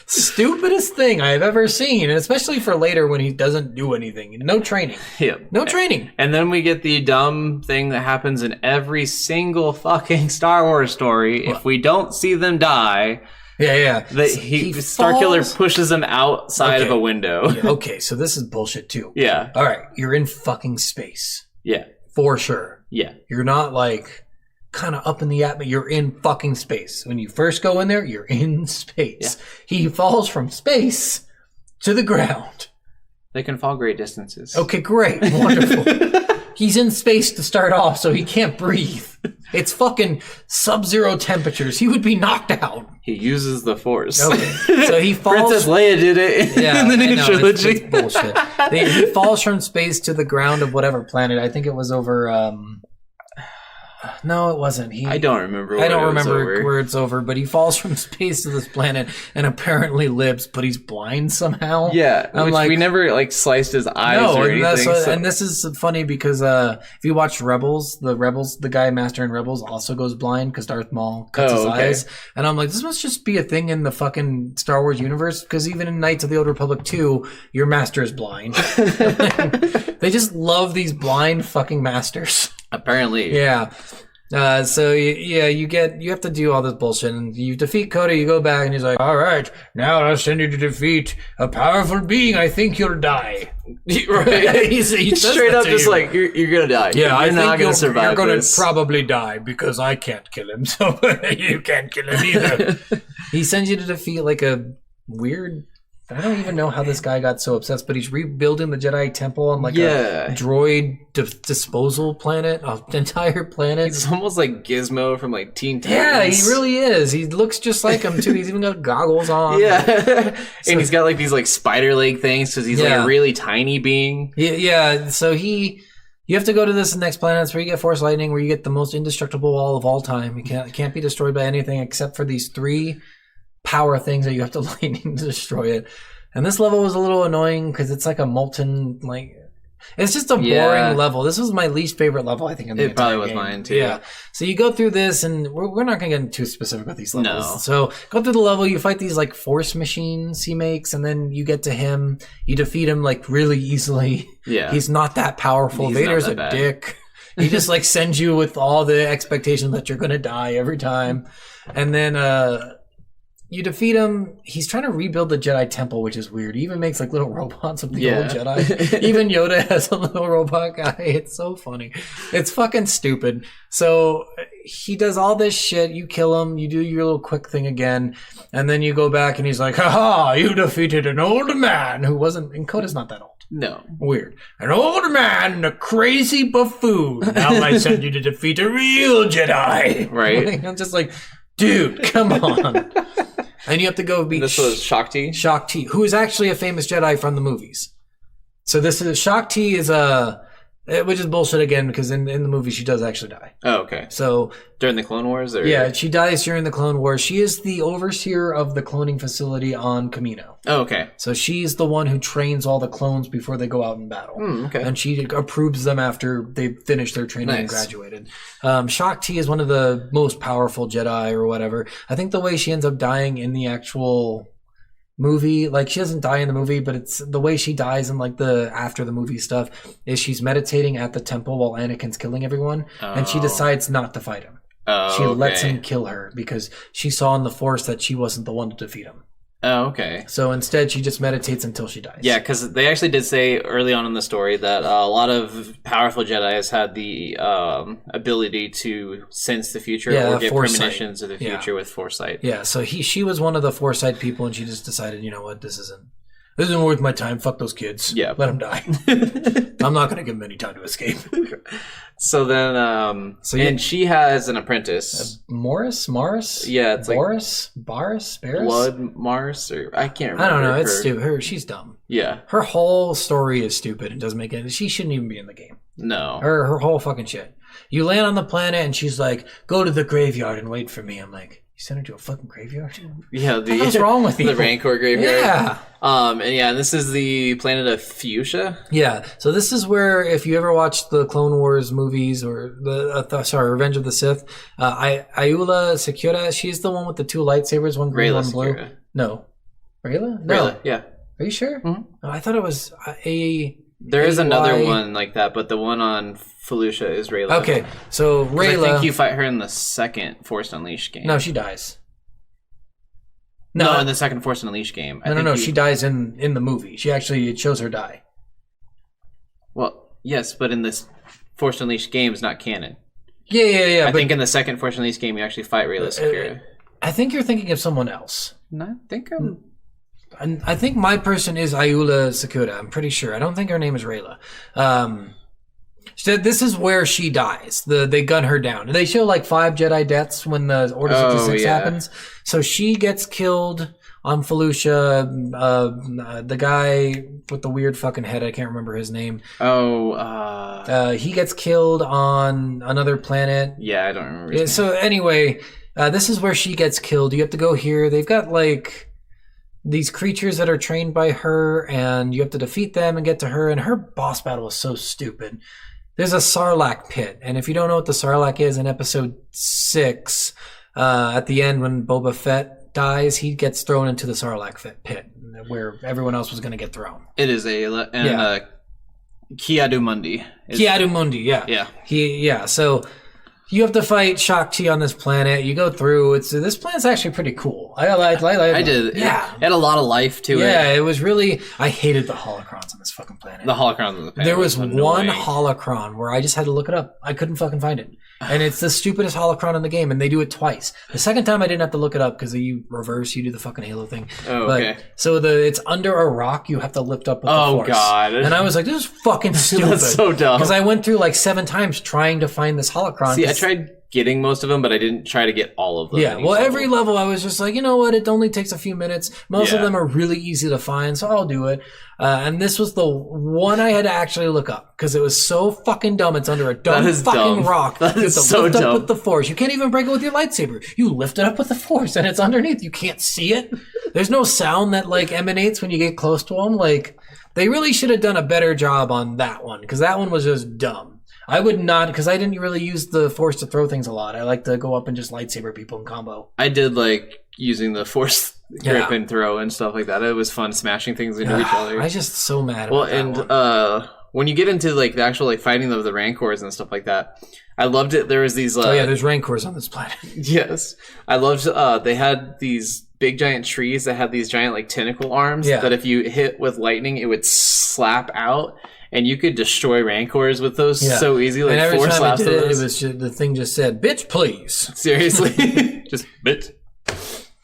stupidest thing I've ever seen, and especially for later when he doesn't do anything. No training. Yep. No training. And then we get the dumb thing that happens in every single fucking Star Wars story. If we don't see them die, Starkiller pushes them outside of a window. Okay, so this is bullshit too. Yeah. All right, you're in fucking space. Yeah. For sure. Yeah. You're not like kind of up in the atmosphere. You're in fucking space. When you first go in there, you're in space. Yeah. He falls from space to the ground. They can fall great distances. Okay, great. Wonderful. He's in space to start off, so he can't breathe. It's fucking sub-zero temperatures. He would be knocked out. He uses the Force. Okay, so he falls... Princess Leia did it in the new trilogy. It's bullshit. He falls from space to the ground of whatever planet. I think it was over... No, it wasn't. I don't remember. Where it's over, but he falls from space to this planet and apparently lives, but he's blind somehow. Yeah, we never sliced his eyes or anything. And this is funny because if you watch Rebels, the guy Master in Rebels also goes blind because Darth Maul cuts his eyes. And I'm like, this must just be a thing in the fucking Star Wars universe, because even in Knights of the Old Republic 2, your master is blind. They just love these blind fucking masters. Apparently. Yeah. So you have to do all this bullshit, and you defeat Coda. You go back, and he's like, "All right, now I'll send you to defeat a powerful being. I think you'll die." Right? He's straight up just like, "You're gonna die. Yeah, you're not gonna survive. You're gonna probably die because I can't kill him, so you can't kill him either." He sends you to defeat like a weird. I don't even know how this guy got so obsessed, but he's rebuilding the Jedi Temple on like a droid disposal planet, an entire planet. It's almost like Gizmo from like Teen Titans. Yeah, he really is. He looks just like him too. He's even got goggles on. Yeah, and he's got like these like spider leg things because he's like a really tiny being. Yeah. So you have to go to this next planet. That's where you get Force Lightning, where you get the most indestructible wall of all time. It can't be destroyed by anything except for these 3 power things that you have to lightning to destroy it. And this level was a little annoying because it's like a molten, it's just a boring level. This was my least favorite level, I think, in the It probably entire was game. Mine too. Yeah. So you go through this, and we're not going to get too specific with these levels. No. So go through the level, you fight these Force machines he makes, and then you get to him. You defeat him really easily. Yeah. He's not that powerful. Vader's a dick. He just sends you with all the expectation that you're going to die every time. And then you defeat him. He's trying to rebuild the Jedi Temple, which is weird. He even makes little robots of the old Jedi. Even Yoda has a little robot guy. It's so funny. It's fucking stupid. So he does all this shit. You kill him. You do your little quick thing again. And then you go back and he's like, "Ha ha, you defeated an old man who wasn't..." And Coda's not that old. No. Weird. An old man and a crazy buffoon. Now I send you to defeat a real Jedi. Right. I'm just like, dude, come on. And you have to go beat... This was Shakti? Shakti, who is actually a famous Jedi from the movies. So this is... Shakti is a... Which is bullshit again, because in the movie she does actually die. Oh, okay. So... During the Clone Wars? Or? Yeah, she dies during the Clone Wars. She is the overseer of the cloning facility on Kamino. Oh, okay. So she's the one who trains all the clones before they go out in battle. Okay. And she approves them after they finish their training and graduated. Shakti is one of the most powerful Jedi or whatever. I think the way she ends up dying in the actual movie, like she doesn't die in the movie, but it's the way she dies in like the after the movie stuff is she's meditating at the temple while Anakin's killing everyone, and she decides not to fight him. She lets him kill her because she saw in the Force that she wasn't the one to defeat him. Oh, okay. So instead, she just meditates until she dies. Yeah, because they actually did say early on in the story that a lot of powerful Jedis had the ability to sense the future or get premonitions of the future with foresight. Yeah, so she was one of the foresight people, and she just decided, you know what, this isn't worth my time. Fuck those kids. Yeah, let them die. I'm not going to give them any time to escape. So then, and she has an apprentice. Morris? Yeah, it's Boris? Barris? Blood Mars? Or I can't remember. I don't know. It's stupid. She's dumb. Yeah. Her whole story is stupid. It doesn't make any... She shouldn't even be in the game. No. Her whole fucking shit. You land on the planet, and she's like, go to the graveyard and wait for me. I'm like... You sent her to a fucking graveyard? Yeah, what's wrong with you? The Rancor graveyard. Yeah. And this is the planet of Fuchsia. Yeah. So this is where, if you ever watched the Clone Wars movies or Revenge of the Sith, Ayula Secura, she's the one with the two lightsabers, one green, one blue. Secura. No. Rayla? No. Rayla, yeah. Are you sure? Mm-hmm. Oh, I thought it was There is another one like that, but the one on Felucia is Rayla. Okay, so Rayla... I think you fight her in the second Force Unleashed game. No, she dies. No, in the second Force Unleashed game. No, she dies in the movie. It shows her die. Well, yes, but in this Force Unleashed game is not canon. Yeah. I think in the second Force Unleashed game you actually fight Rayla Secura. I think you're thinking of someone else. No, I think my person is Ayula Secura. I'm pretty sure. I don't think her name is Rayla. So this is where she dies. They gun her down. They show like 5 Jedi deaths when the Order 66 happens. So she gets killed on Felucia. The guy with the weird fucking head, I can't remember his name. He gets killed on another planet. Yeah, I don't remember his name. So anyway, this is where she gets killed. You have to go here. They've got like... these creatures that are trained by her, and you have to defeat them and get to her, and her boss battle is so stupid. There's a Sarlacc pit, and if you don't know what the Sarlacc is, in episode 6, at the end when Boba Fett dies, he gets thrown into the Sarlacc pit, where everyone else was going to get thrown. It is Kiadu Mundi. Kiadu Mundi, yeah. Yeah. So... you have to fight Shakti on this planet. You go through. This planet's actually pretty cool. I did. Yeah. It had a lot of life to it. Yeah, it was really... I hated the holocrons on this fucking planet. The holocrons on the planet. There was one holocron where I just had to look it up. I couldn't fucking find it. And it's the stupidest holocron in the game, and they do it twice. The second time I didn't have to look it up because you do the fucking Halo thing. Oh, okay. So it's under a rock. You have to lift up with the Force. Oh, God. And I was like, this is fucking stupid. That's so dumb. Because I went through like 7 times trying to find this holocron. See, I tried getting most of them, but I didn't try to get all of them. Yeah, well, every level I was just like, you know what, it only takes a few minutes. Most of them are really easy to find, so I'll do it. And this was the one I had to actually look up, because it was so fucking dumb. It's under a fucking rock. That is so dumb. Lift up with the Force. You can't even break it with your lightsaber. You lift it up with the Force, and it's underneath. You can't see it. There's no sound that like emanates when you get close to them. Like, they really should have done a better job on that one, because that one was just dumb. I would not, because I didn't really use the Force to throw things a lot. I like to go up and just lightsaber people in combo. I did like using the Force grip and throw and stuff like that. It was fun smashing things into each other. I was just so mad about that one. When you get into like the actual like fighting of the Rancors and stuff like that, I loved it. There was these... there's Rancors on this planet. Yes. I loved... they had these big giant trees that had these giant like tentacle arms that if you hit with lightning, it would slap out. And you could destroy Rancors with those so easy. Like, and every Force time it was the thing just said, "Bitch, please." Seriously, just bitch.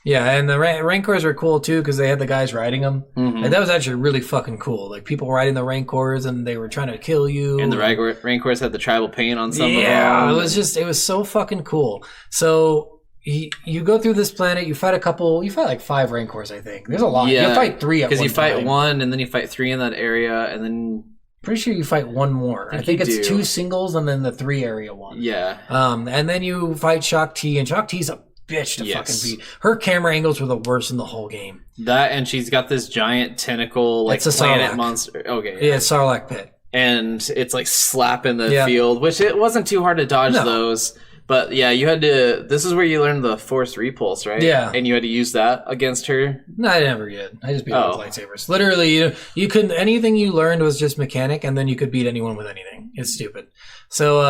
Yeah, and the Rancors are cool too because they had the guys riding them. Mm-hmm. And that was actually really fucking cool. Like people riding the Rancors and they were trying to kill you. And the Rancors had the tribal paint on some of them. Yeah, it was so fucking cool. So you go through this planet, you fight like 5 Rancors, I think. There's a lot. Yeah, you fight 3 at one time. Because you fight 1 and then you fight 3 in that area and then... Pretty sure you fight 1 more. I think it's 2 singles and then the 3 area one. Yeah. And then you fight Shaak Ti, and Shaak Ti's a bitch to fucking beat. Her camera angles were the worst in the whole game. That, and she's got this giant tentacle, like, planet monster. Okay. Yeah, it's Sarlacc pit. And it's like slapping the field, which it wasn't too hard to dodge those. But yeah, you had to. This is where you learned the force repulse, right? Yeah. And you had to use that against her. No, I never did. I just beat her with lightsabers. Literally, you couldn't. Anything you learned was just mechanic, and then you could beat anyone with anything. It's stupid. So,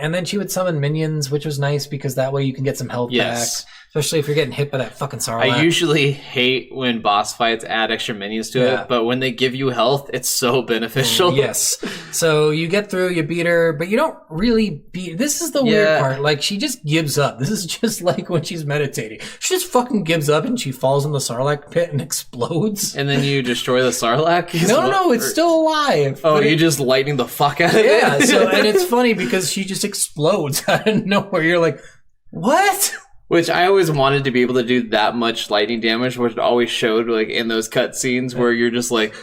and then she would summon minions, which was nice because that way you can get some health back. Especially if you're getting hit by that fucking Sarlacc. I usually hate when boss fights add extra minions to it, but when they give you health, it's so beneficial. Yes. So you get through, you beat her, but you don't really beat. This is the weird part. Like, she just gives up. This is just like when she's meditating. She just fucking gives up and she falls in the Sarlacc pit and explodes. And then you destroy the Sarlacc? No, it's still alive. Oh, you just lightning the fuck out of it? Yeah, and it's funny because she just explodes out of nowhere. You're like, what? Which I always wanted to be able to do that much lightning damage, which it always showed like in those cutscenes where you're just like,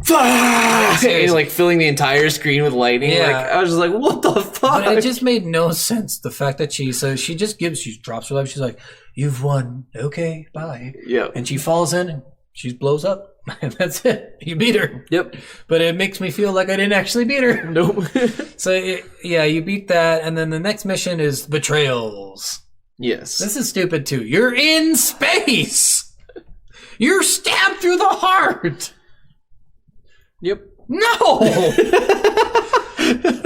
and you're like filling the entire screen with lightning. Yeah. Like, I was just like, what the fuck? But it just made no sense. The fact that she drops her life. She's like, you've won. Okay, bye. Yeah. And she falls in and she blows up. And that's it. You beat her. Yep. But it makes me feel like I didn't actually beat her. Nope. So you beat that. And then the next mission is Betrayals. Yes. This is stupid too. You're in space. You're stabbed through the heart. Yep. No.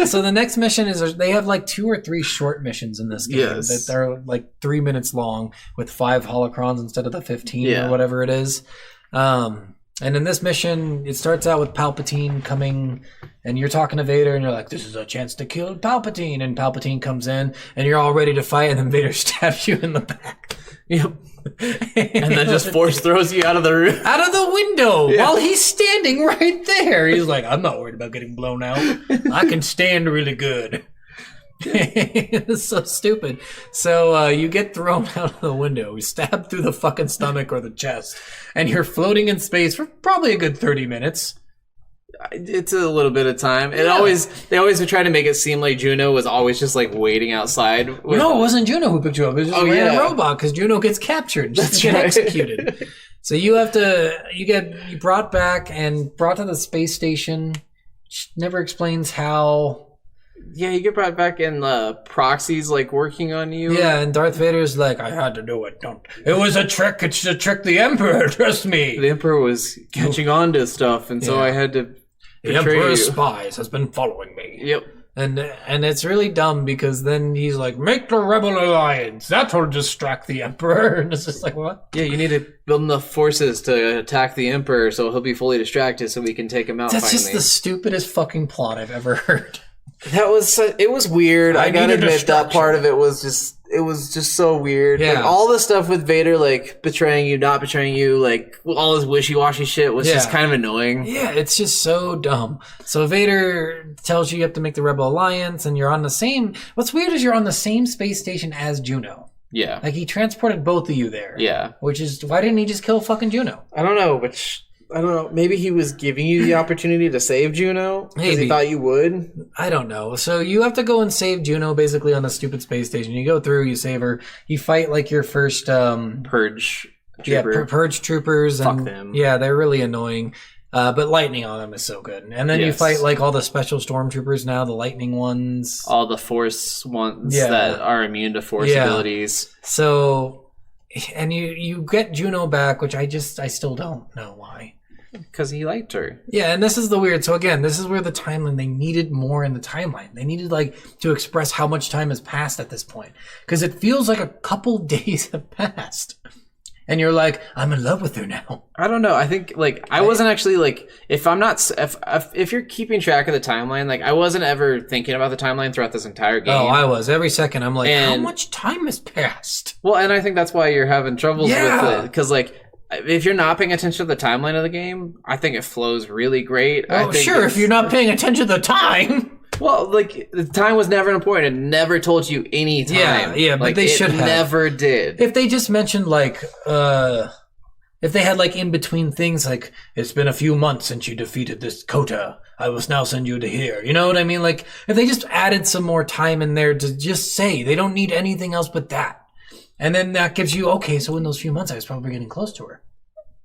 So the next mission is they have like 2 or 3 short missions in this game that they're like 3 minutes long with 5 holocrons instead of the 15 or whatever it is. And in this mission, it starts out with Palpatine coming, and you're talking to Vader, and you're like, this is a chance to kill Palpatine. And Palpatine comes in, and you're all ready to fight, and then Vader stabs you in the back. Yep. And then just force throws you out of the room. Out of the window while he's standing right there. He's like, I'm not worried about getting blown out. I can stand really good. It's so stupid. So you get thrown out of the window, stabbed through the fucking stomach or the chest, and you're floating in space for probably a good 30 minutes. It's a little bit of time. They always would try to make it seem like Juno was always just like waiting outside. No, it wasn't Juno who picked you up. It was just a robot because Juno gets captured. Just get executed. So you get brought back and brought to the space station. Never explains how. Yeah, you get brought back and the proxy's like working on you. Yeah, and Darth Vader's like, I had to do it. It was a trick. It's to trick the Emperor. Trust me. The Emperor was catching on to stuff, and so I had to. The Emperor's spies has been following me. Yep. And it's really dumb because then he's like, make the Rebel Alliance. That'll distract the Emperor. And it's just like, what? Yeah, you need to build enough forces to attack the Emperor so he'll be fully distracted so we can take him out finally. That's just the stupidest fucking plot I've ever heard. It was weird. I gotta admit that part of it was just so weird. Yeah. Like all the stuff with Vader, like betraying you, not betraying you, like all this wishy-washy shit was just kind of annoying. Yeah, it's just so dumb. So Vader tells you have to make the Rebel Alliance, and you're on the same. What's weird is you're on the same space station as Juno. Yeah. Like he transported both of you there. Yeah. Which is why didn't he just kill fucking Juno? I don't know. Maybe he was giving you the opportunity to save Juno because he thought you would. I don't know. So you have to go and save Juno basically on the stupid space station. You go through, you save her. You fight like your first purge trooper. Yeah, purge troopers. Fuck them. Yeah, they're really annoying. But lightning on them is so good. And then you fight like all the special stormtroopers now, the lightning ones. All the force ones that are immune to force abilities. So, and you get Juno back, which I still don't know why. Because he liked her. Yeah, and this is the weird. So again, this is where the timeline, they needed more in the timeline. They needed like to express how much time has passed at this point. Because it feels like a couple days have passed. and you're like, I'm in love with her now. I don't know. I think like I wasn't actually like if you're keeping track of the timeline, like I wasn't ever thinking about the timeline throughout this entire game. Oh, I was. Every second I'm like, how much time has passed? Well, and I think that's why you're having troubles with it, because like if you're not paying attention to the timeline of the game, I think it flows really great. Oh, sure, if you're not paying attention to the time. Well, like the time was never important. It never told you any time. Yeah, but like, they should have. Never did. If they just mentioned like, if they had like in between things like, it's been a few months since you defeated this Kota, I will now send you to here. You know what I mean? Like if they just added some more time in there to just say, they don't need anything else but that. And then that gives you, okay, so in those few months I was probably getting close to her.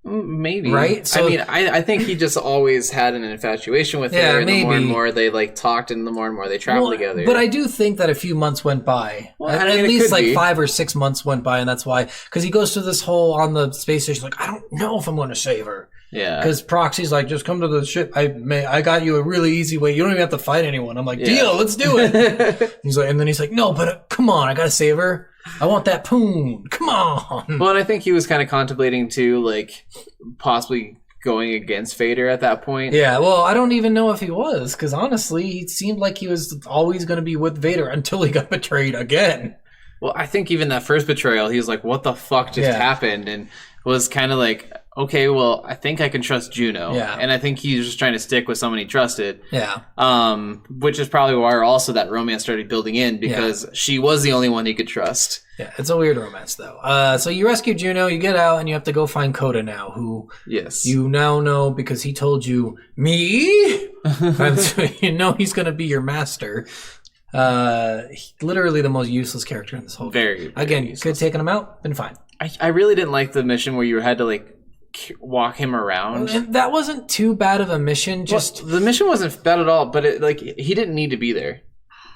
Maybe. Right? So, I mean, I think he just always had an infatuation with her, and the more and more they like talked, and the more and more they traveled together. But I do think that a few months went by. Well, at least like 5 or 6 months went by, and that's why. Because he goes to this whole, on the space station, like, I don't know if I'm going to save her. Yeah. Because Proxy's like, just come to the ship. I got you a really easy way. You don't even have to fight anyone. I'm like, deal, let's do it. He's like, and then he's like, no, but come on, I got to save her. I want that poon. Come on. Well, and I think he was kind of contemplating too, like possibly going against Vader at that point. Yeah, well, I don't even know if he was, because honestly, he seemed like he was always going to be with Vader until he got betrayed again. Well, I think even that first betrayal, he was like, what the fuck just happened? And was kind of like, okay, well, I think I can trust Juno. Yeah. And I think he was just trying to stick with someone he trusted. Yeah. Which is probably why also that romance started building in, because she was the only one he could trust. Yeah, it's a weird romance, though. So you rescue Juno, you get out, and you have to go find Kota now, who you now know because he told you, me? So you know he's going to be your master. Literally the most useless character in this whole game. Again, you could have taken him out, been fine. I really didn't like the mission where you had to like walk him around. And that wasn't too bad of a mission. Just the mission wasn't bad at all, but he didn't need to be there.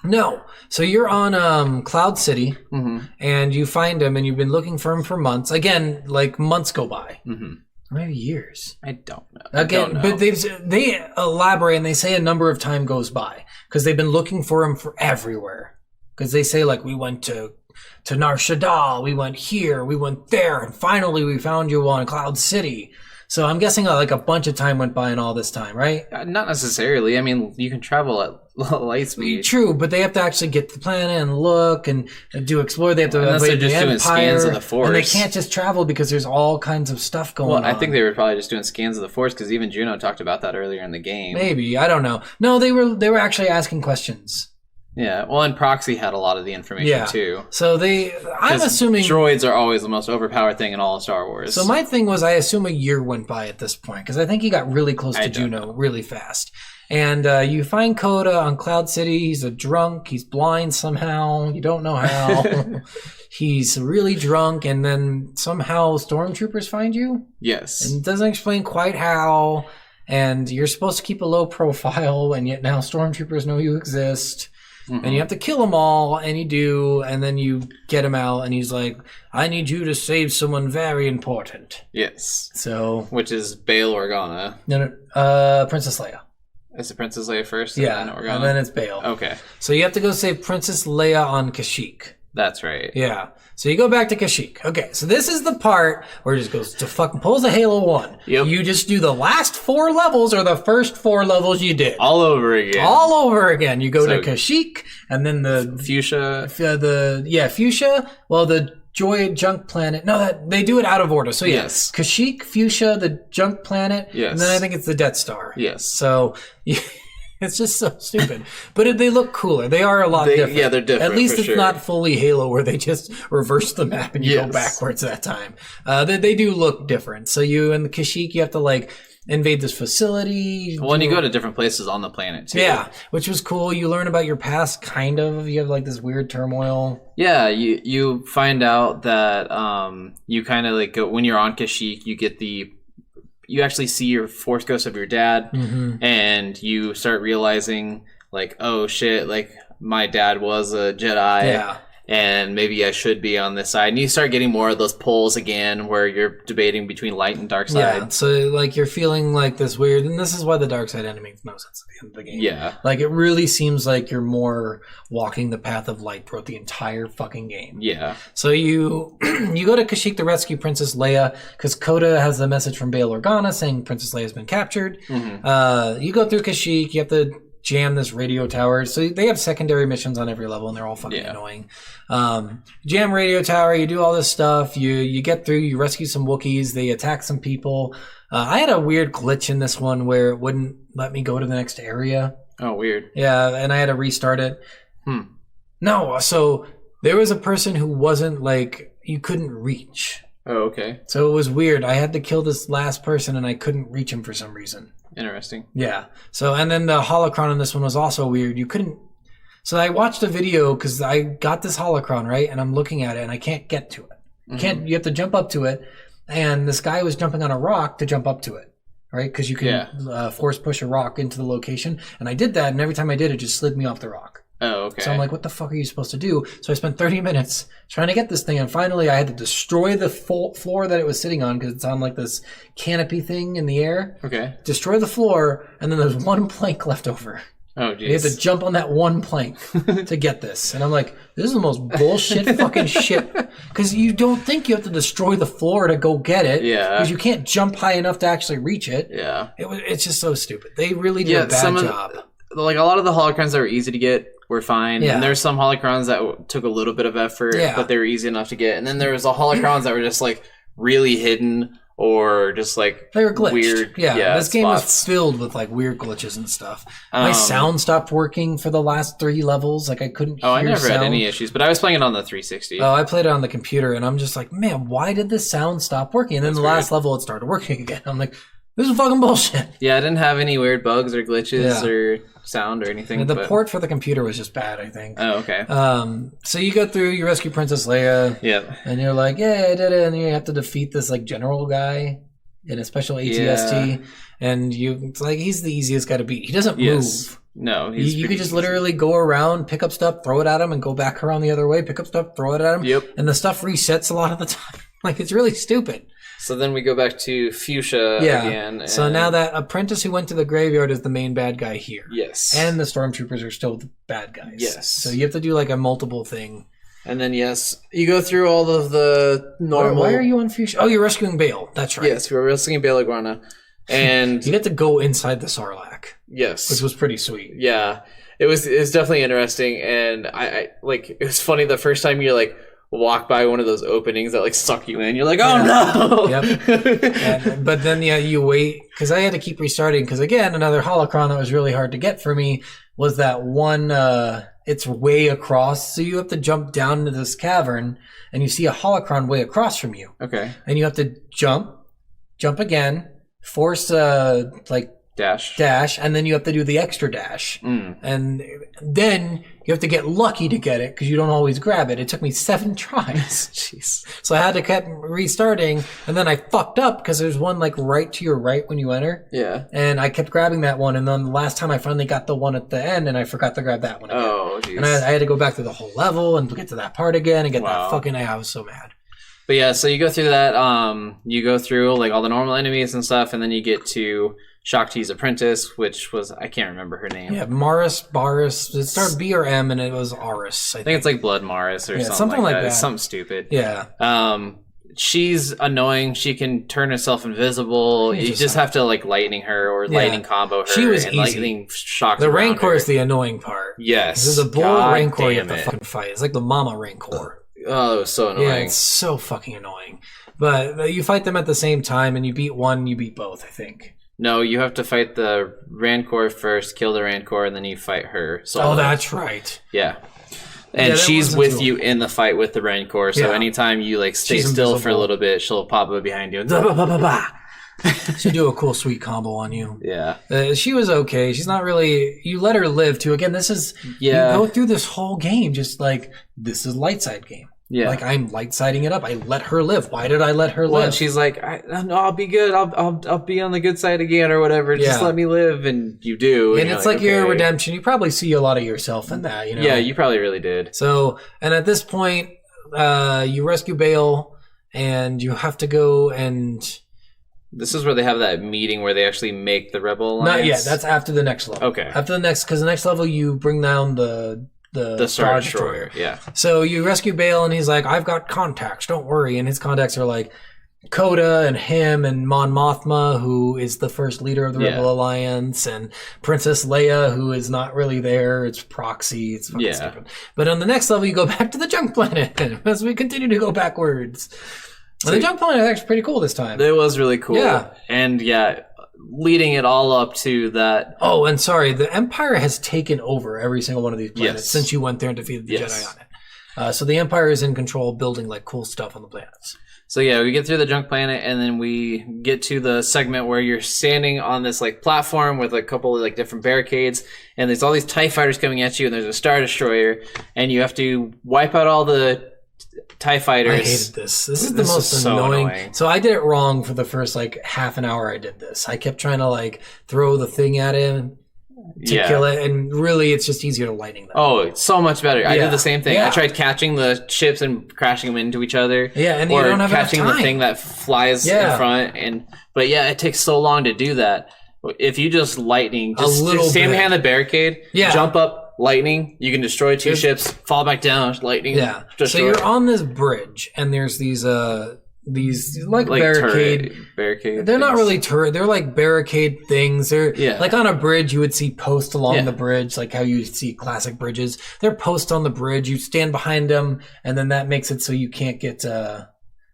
No. So you're on Cloud City, and you find him, and you've been looking for him for months. Again, like months go by. Maybe years. I don't know. But they elaborate, and they say a number of time goes by because they've been looking for him for everywhere. Because they say like, we went to Nar Shaddaa, we went here, we went there, and finally we found you on Cloud City. So I'm guessing like a bunch of time went by in all this time, right? Not necessarily. I mean, you can travel at light speed. True, but they have to actually get to the planet and look and do explore. They have to unless they're just doing scans of the Force. And they can't just travel because there's all kinds of stuff going on. Well, I think they were probably just doing scans of the Force because even Juno talked about that earlier in the game. Maybe, I don't know. No, they were actually asking questions. Yeah, well, and Proxy had a lot of the information too. So I'm assuming droids are always the most overpowered thing in all of Star Wars. So my thing was, I assume a year went by at this point because I think he got really close to Juno really fast. And you find Kota on Cloud City. He's a drunk. He's blind somehow. You don't know how. He's really drunk, and then somehow stormtroopers find you. Yes, and it doesn't explain quite how. And you're supposed to keep a low profile, and yet now stormtroopers know you exist. And you have to kill them all, and you do, and then you get him out, and he's like, I need you to save someone very important. Yes. So, which is Bail Organa. No, Princess Leia. Is it Princess Leia first? Yeah, and then it's Bail. Okay. So you have to go save Princess Leia on Kashyyyk. That's right. Yeah. So you go back to Kashyyyk. Okay, so this is the part where it just goes to fucking pulls a Halo 1. Yep. You just do the last 4 levels or the first 4 levels you did. All over again. All over again. You go to Kashyyyk, and then the Fuchsia. Fuchsia. Well, the Joy Junk Planet. No, they do it out of order. So yes, Kashyyyk, Fuchsia, the Junk Planet, and then I think it's the Death Star. Yes. So. It's just so stupid. But they look cooler. They are a lot different. Yeah, they're different. At least it's not fully Halo where they just reverse the map and you go backwards that time. They do look different. So you in the Kashyyyk, you have to like invade this facility. Well, and you go to different places on the planet too. Yeah, which was cool. You learn about your past, kind of. You have like this weird turmoil. Yeah, you find out that you kind of like go, when you're on Kashyyyk, you actually see your Force ghost of your dad, and you start realizing, like, oh shit, like my dad was a Jedi. Yeah. and maybe I should be on this side. And you start getting more of those polls again where you're debating between light and dark side. Yeah, so like you're feeling like this weird, and this is why the dark side ending makes no sense at the end of the game. Yeah. Like it really seems like you're more walking the path of light throughout the entire fucking game. Yeah. So you you go to Kashyyyk to rescue Princess Leia because Coda has the message from Bail Organa saying Princess Leia's been captured. You go through Kashyyyk, you have to jam this radio tower. So they have secondary missions on every level, and they're all fucking annoying. Jam radio tower, you do all this stuff. You get through, you rescue some Wookiees, they attack some people. I had a weird glitch in this one where it wouldn't let me go to the next area. Oh, weird. Yeah, and I had to restart it. No, so there was a person who wasn't like, you couldn't reach. Oh, okay. So it was weird. I had to kill this last person, and I couldn't reach him for some reason. Interesting. Yeah. So, and then the holocron on this one was also weird. You couldn't. So I watched a video because I got this holocron, right? And I'm looking at it and I can't get to it. You have to jump up to it. And this guy was jumping on a rock to jump up to it, right? Because you can force push a rock into the location. And I did that. And every time I did, it just slid me off the rock. Oh, okay. So I'm like, what the fuck are you supposed to do? So I spent 30 minutes trying to get this thing. And finally, I had to destroy the floor that it was sitting on because it's on like this canopy thing in the air. Okay. Destroy the floor. And then there's one plank left over. Oh, jeez. You have to jump on that one plank to get this. And I'm like, this is the most bullshit fucking shit. Because you don't think you have to destroy the floor to go get it. Yeah. Because you can't jump high enough to actually reach it. Yeah. It's just so stupid. They really did a bad job. Like a lot of the holocrons that were easy to get were fine. Yeah. And there's some holocrons that took a little bit of effort, but they were easy enough to get. And then there was the holocrons that were just like really hidden or just like they were glitched. Weird. Yeah, this game spots. was filled with like weird glitches and stuff. My sound stopped working for the last 3 levels. Like I couldn't hear I never sound. had any issues, but I was playing it on the 360. Oh, I played it on the computer and I'm just like, man, why did the sound stop working? And then the last level it started working again. I'm like, this is fucking bullshit. Yeah, I didn't have any weird bugs or glitches or sound or anything. The port for the computer was just bad, I think. Oh, okay. So you go through, you rescue Princess Leia. Yep. And you're like, yeah, I did it. And you have to defeat this like general guy in a special ATST. And it's like, he's the easiest guy to beat. He doesn't move. No, you could just literally go around, pick up stuff, throw it at him, and go back around the other way, pick up stuff, throw it at him. Yep. And the stuff resets a lot of the time. Like, it's really stupid. So then we go back to Fuchsia again. And so now that apprentice who went to the graveyard is the main bad guy here. Yes. And the stormtroopers are still the bad guys. Yes. So you have to do like a multiple thing. And then, you go through all of the normal... Why are you on Fuchsia? Oh, you're rescuing Bail. That's right. Yes, we're rescuing Bail Organa. And... you get to go inside the Sarlacc. Yes. Which was pretty sweet. Yeah. It was definitely interesting. And I like, it was funny the first time you like walk by one of those openings that like suck you in. You're like, oh no! Yep. But then, you wait. Because I had to keep restarting. Because again, another holocron that was really hard to get for me was that one... it's way across, so you have to jump down into this cavern, and you see a holocron way across from you. Okay. And you have to jump again, force dash, and then you have to do the extra dash. And then you have to get lucky to get it, because you don't always grab it. It took me 7 tries. Jeez. So I had to keep restarting, and then I fucked up, because there's one like right to your right when you enter. Yeah. And I kept grabbing that one, and then the last time I finally got the one at the end, and I forgot to grab that one again. Oh, jeez. And I had to go back through the whole level and get to that part again and get that fucking... I was so mad. But yeah, so you go through that, you go through like all the normal enemies and stuff, and then you get to Shakti's apprentice, which was, I can't remember her name. Yeah, Baris. It started B or M, and it was Aris. I think it's like Blood Maris or something like that. It's something stupid. Yeah. She's annoying. She can turn herself invisible. You just have to like lightning her or lightning combo her. She was and easy. Lightning shocks the Rancor her. is the annoying part. Yes. This is a bull Rancor you have to fucking fight. It's like the Mama Rancor. Oh, it was so annoying. Yeah, it's so fucking annoying. But you fight them at the same time, and you beat one, you beat both, I think. No, you have to fight the Rancor first, kill the Rancor, and then you fight her. Solo. Oh, that's right. Yeah. And she's with you in the fight with the Rancor, so anytime you like stay still for a little bit, she'll pop up behind you. She'll do a cool sweet combo on you. Yeah. She was okay. She's not really... You let her live, too. Again, this is... You go through this whole game just like, this is light side game. Yeah. Like, I'm light-siding it up. I let her live. Why did I let her Well, live? and she's like, no, I'll be good. I'll be on the good side again or whatever. Just let me live. And you do. And it's like your redemption. You probably see a lot of yourself in that, you know? Yeah, you probably really did. So, and at this point, you rescue Bale, and you have to go and... This is where they have that meeting where they actually make the Rebel Alliance? Not yet. That's after the next level. Okay. After the next... Because the next level, you bring down the Star Destroyer. Yeah. So you rescue Bale, and he's like, I've got contacts, don't worry. And his contacts are like Coda and him and Mon Mothma, who is the first leader of the Rebel Alliance, and Princess Leia, who is not really there. It's proxy. It's fucking stupid. But on the next level, you go back to the junk planet as we continue to go backwards. And the junk planet is actually pretty cool this time. It was really cool. Yeah. And leading it all up to that. Oh, and sorry, the Empire has taken over every single one of these planets since you went there and defeated the Jedi on it. So the Empire is in control of building like cool stuff on the planets. So we get through the junk planet, and then we get to the segment where you're standing on this like platform with a couple of like different barricades, and there's all these TIE fighters coming at you, and there's a Star Destroyer, and you have to wipe out all the TIE fighters. I hated this. This is the most annoying. So I did it wrong for the first like half an hour I did this. I kept trying to like throw the thing at him to kill it, and really it's just easier to lightning them. Oh, it's so much better. I did the same thing. I tried catching the ships and crashing them into each other. Yeah, and you don't have catching enough time. the thing that flies in front. But it takes so long to do that. If you just lightning, just stand behind the barricade, jump up, lightning, you can destroy two ships, fall back down, lightning. Yeah. So you're on this bridge, and there's these like barricade. They're not really turret. They're like barricade things. They're like on a bridge. You would see posts along the bridge, like how you see classic bridges. They're posts on the bridge. You stand behind them, and then that makes it so you can't get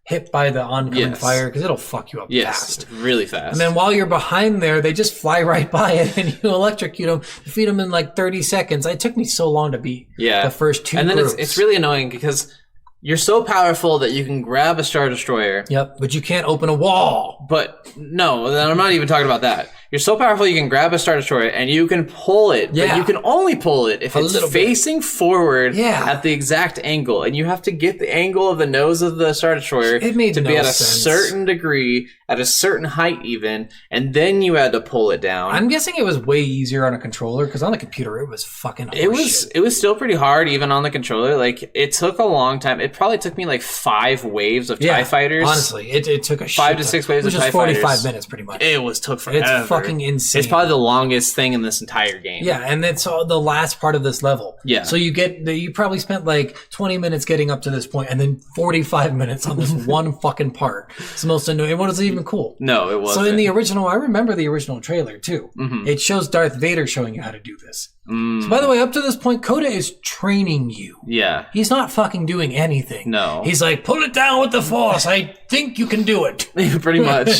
hit by the oncoming fire because it'll fuck you up fast. Really fast. And then while you're behind there, they just fly right by it, and you electrocute them, defeat them in like 30 seconds. It took me so long to beat the first two. And then groups. it's really annoying because you're so powerful that you can grab a Star Destroyer. Yep, but you can't open a wall. But no, I'm not even talking about that. You're so powerful you can grab a Star Destroyer and you can pull it. But you can only pull it if it's facing forward at the exact angle. And you have to get the angle of the nose of the Star Destroyer to be at a certain degree, at a certain height even, and then you had to pull it down. I'm guessing it was way easier on a controller because on the computer it was fucking horseshit. It was still pretty hard even on the controller. Like, it took a long time. It probably took me like 5 waves of TIE fighters. Honestly, it took a 5 to 6 waves of TIE fighters. Which is 45 minutes pretty much. It took forever. It's fucking insane. It's probably the longest thing in this entire game. Yeah, and it's the last part of this level. Yeah. So you probably spent like 20 minutes getting up to this point, and then 45 minutes on this one fucking part. It's the most annoying. It wasn't even cool. No, it wasn't. So in the original, I remember the original trailer too. Mm-hmm. It shows Darth Vader showing you how to do this. So by the way, up to this point, Coda is training you. Yeah. He's not fucking doing anything. No. He's like, pull it down with the Force. I think you can do it. Pretty much.